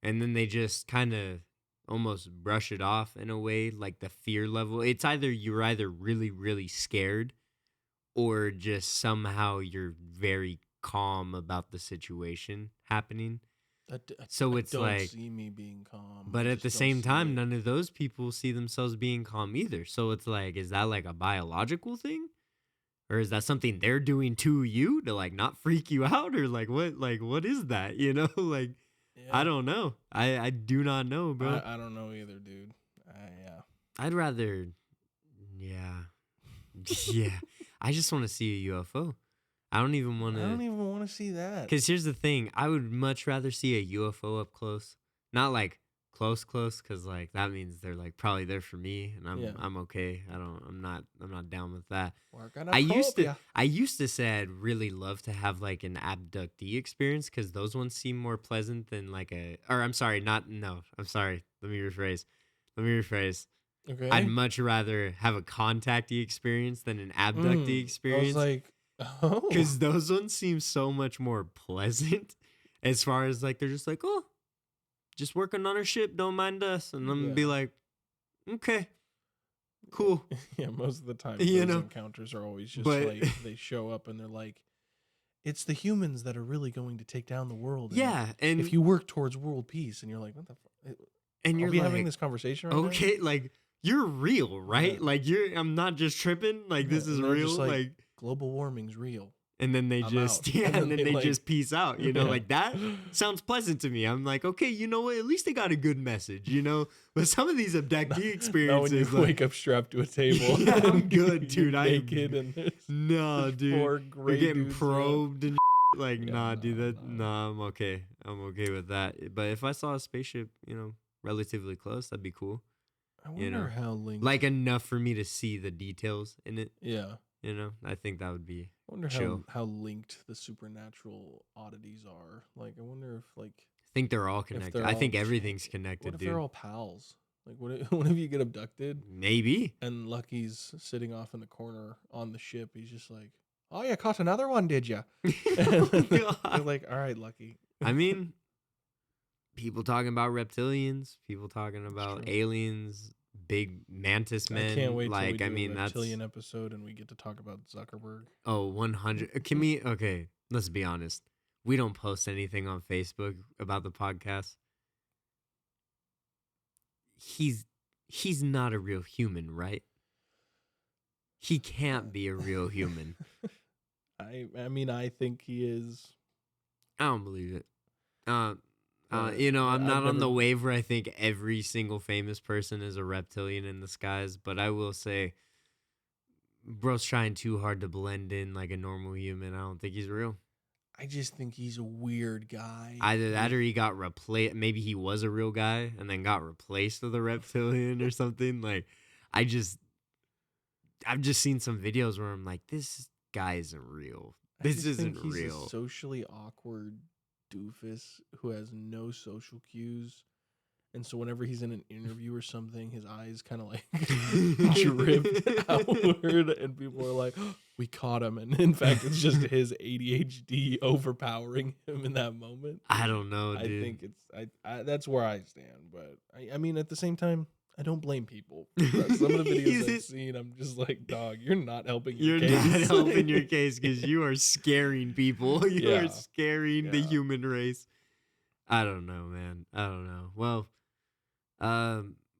And then they just kind of almost brush it off in a way, like the fear level. It's either you're either really, really scared, or just somehow you're very calm about the situation happening. So it's don't like, see me being calm. but I at the just don't same see time, it. none of those people see themselves being calm either. So it's like, is that like a biological thing? Or is that something they're doing to you to like not freak you out? Or like what is that? You know, like I Yeah. don't know. I do not know, bro. I don't know either, dude. Yeah. I'd rather, yeah. Yeah. I just want to see a UFO. I don't even want I don't to, even want to see that. because here's the thing. I would much rather see a UFO up close. Not like close, because like that means they're like probably there for me, and Yeah. I'm okay. I'm not down with that. We're gonna I used probe ya. I used to say I'd really love to have like an abductee experience, because those ones seem more pleasant than like I'm sorry. Let me rephrase. Okay. I'd much rather have a contactee experience than an abductee I experience, was like, oh. because those ones seem so much more pleasant, as far as like they're just like, oh, just working on our ship, don't mind us, and I'm gonna be Yeah. like, okay, cool. Yeah, most of the time You those know? encounters are always just But- like they show up and they're like, it's the humans that are really going to take down the world. and Yeah, and if you work towards world peace, and you're like, what the fuck? and Are you're we like, having this conversation right now? okay, like you're real, right? Yeah. Like I'm not just tripping. Like this Yeah, is and they're real. just Like, like, global warming's real. and then they I'm just out. yeah, And and then then they, they like- just peace out. You know, Yeah. like that sounds pleasant to me. I'm like, okay, you know what? At least they got a good message. You know, but some of these abductee Now when you experiences, like, wake up strapped to a table, Yeah, I'm good, you're dude. I'm naked and there's no, dude, four you're gray getting dudes around. probed and like, Yeah, nah, dude, no, that nah, I'm okay. I'm okay with that. But if I saw a spaceship, you know, relatively close, that'd be cool. I wonder you know, how linked. Like enough for me to see the details in it. yeah, You know, I think that would be. I wonder Chill. how linked the supernatural oddities are. Like, I wonder if like I think they're all if connected. they're I all think cha- everything's connected, what if dude. they're all pals? Like, what if you get abducted Maybe. and Lucky's sitting off in the corner on the ship? He's just like, oh, you caught another one, did you? Oh, They're God. like, all right, Lucky. I mean, people talking about reptilians, people talking about true. aliens, big mantis men. I can't wait till we like, do I mean, a that's reptilian episode and we get to talk about Zuckerberg. 100. Can we? Okay, let's be honest. We don't post anything on Facebook about the podcast. He's not a real human, right? He can't be a real human. I mean, I think he is. I don't believe it. Right. I'm not on the never- wave where I think every single famous person is a reptilian in the skies, but I will say, bro's trying too hard to blend in like a normal human. I don't think he's real. I just think he's a weird guy. Either that or he got replaced. Maybe he was a real guy and then got replaced with a reptilian or something. Like, I've just seen some videos where I'm like, this guy isn't real. This just think isn't he's real. a socially awkward doofus who has no social cues. And so whenever he's in an interview or something, his eyes kind of like drift outward, and people are like, oh, "We caught him." And in fact, it's just his ADHD overpowering him in that moment. I don't know, I dude. think it's that's where I stand. But I mean, at the same time, I don't blame people. Some of the videos I've seen, I'm just like, dog, you're not helping your You're case. not helping your case because you are scaring people. You Yeah. are scaring the Yeah. human race. I don't know, man. I don't know. Well,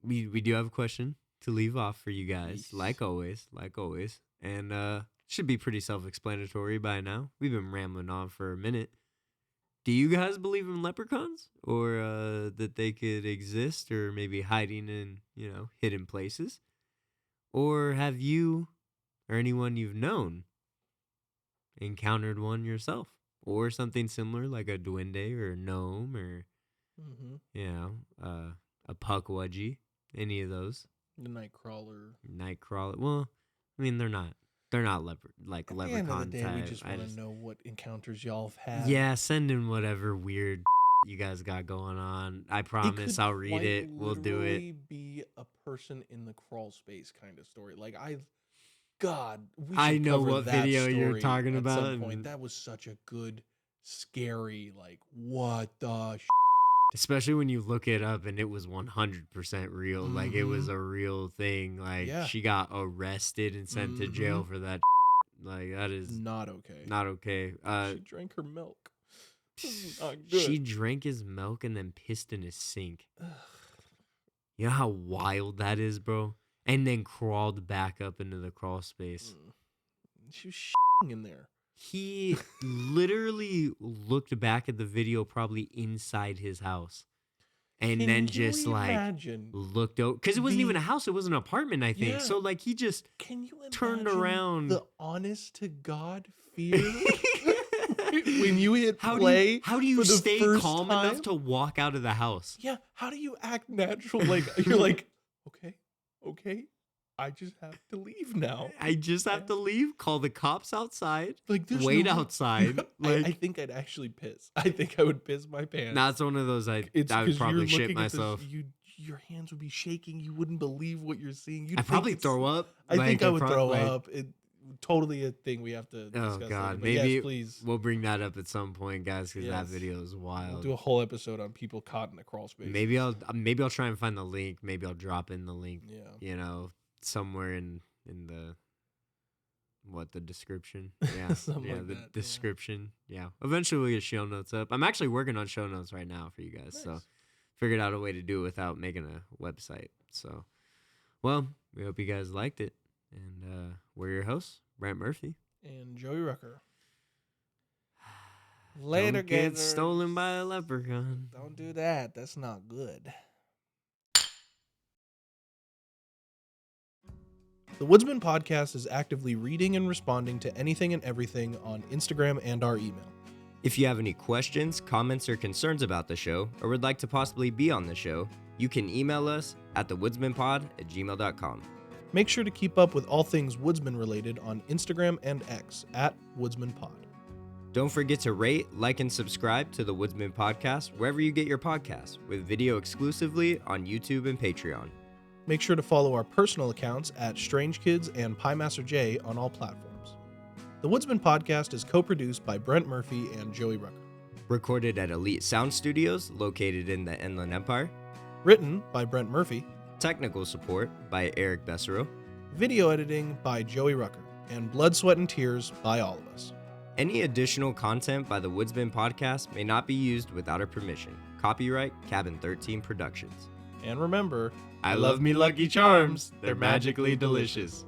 we do have a question to leave off for you guys, Yes. like always, and should be pretty self-explanatory by now. We've been rambling on for a minute. Do you guys believe in leprechauns, or that they could exist, or maybe hiding in hidden places, or have you or anyone you've known encountered one yourself, or something similar like a duende or a gnome or Mm-hmm. a puckwudgie, any of those? The Nightcrawler. Nightcrawler. Well, I mean they're not like At the end of the leprechaun day, type. we just want to know what encounters y'all have had. Yeah, send in whatever weird you guys got going on. I It promise could I'll read quite it. We'll do it. literally Be a person in the crawl space kind of story. Like God, we I should know cover what that video you're story talking at about, some point. and- That was such a good, scary, like what the. Especially when you look it up and it was 100% real. Like it was a real thing. Like Yeah. she got arrested and sent to jail for that. Like that is Not okay. not okay. She drank her milk. This is not good. She drank his milk and then pissed in his sink. You know how wild that is, bro? And then crawled back up into the crawl space. She was in there. He literally looked back at the video probably inside his house. And Can then you just like imagine looked out. Because it wasn't even a the- house, it was an apartment, I think. Yeah. So like he just Can you turned imagine around. the honest to God fear when you hit how play? how do you for the stay first calm time? enough to walk out of the house? Yeah, how do you act natural? Like you're like, okay, I just have to leave now. I just have to leave, call the cops outside, Like there's wait no- outside. I Like think I'd actually piss. I think I would piss my pants. that's one of those I It's would 'cause probably you're shit looking at this- myself. your hands would be shaking. You wouldn't believe what you're seeing. You'd I'd probably think throw up. I think I would throw like, up. It totally a thing we have to discuss. Oh later, god, but maybe yes, please. we'll bring that up at some point, guys, because that Yes. video is wild. We'll do a whole episode on people caught in the crawl space. Maybe I'll try and find the link. Maybe I'll drop in the link. Yeah. You know, somewhere in the the description. Yeah, Something yeah, like the that, yeah. description. Yeah. Eventually we'll get show notes up. I'm actually working on show notes right now for you guys. So Nice. figured out a way to do it without making a website. So, well, we hope you guys liked it, and we're your hosts, Brent Murphy. And Joey Rucker. Later, Don't get guys. stolen by a leprechaun. Don't do that. That's not good. The Woodsmen podcast is actively reading and responding to anything and everything on Instagram and our email. If you have any questions, comments, or concerns about the show, or would like to possibly be on the show, you can email us at thewoodsmanpod@gmail.com. Make sure to keep up with all things Woodsman related on Instagram and X at WoodsmanPod. Don't forget to rate, like, and subscribe to the Woodsman Podcast wherever you get your podcasts, with video exclusively on YouTube and Patreon. Make sure to follow our personal accounts at Strange Kids and PieMasterJ on all platforms. The Woodsman podcast is co-produced by Brent Murphy and Joey Rucker. Recorded at Elite Sound Studios, located in the Inland Empire. Written by Brent Murphy. Technical support by Eric Bessero. Video editing by Joey Rucker. And Blood, Sweat, and Tears by all of us. Any additional content by the Woodsman Podcast may not be used without our permission. Copyright Cabin 13 Productions. And remember, I love me Lucky Charms. They're magically delicious.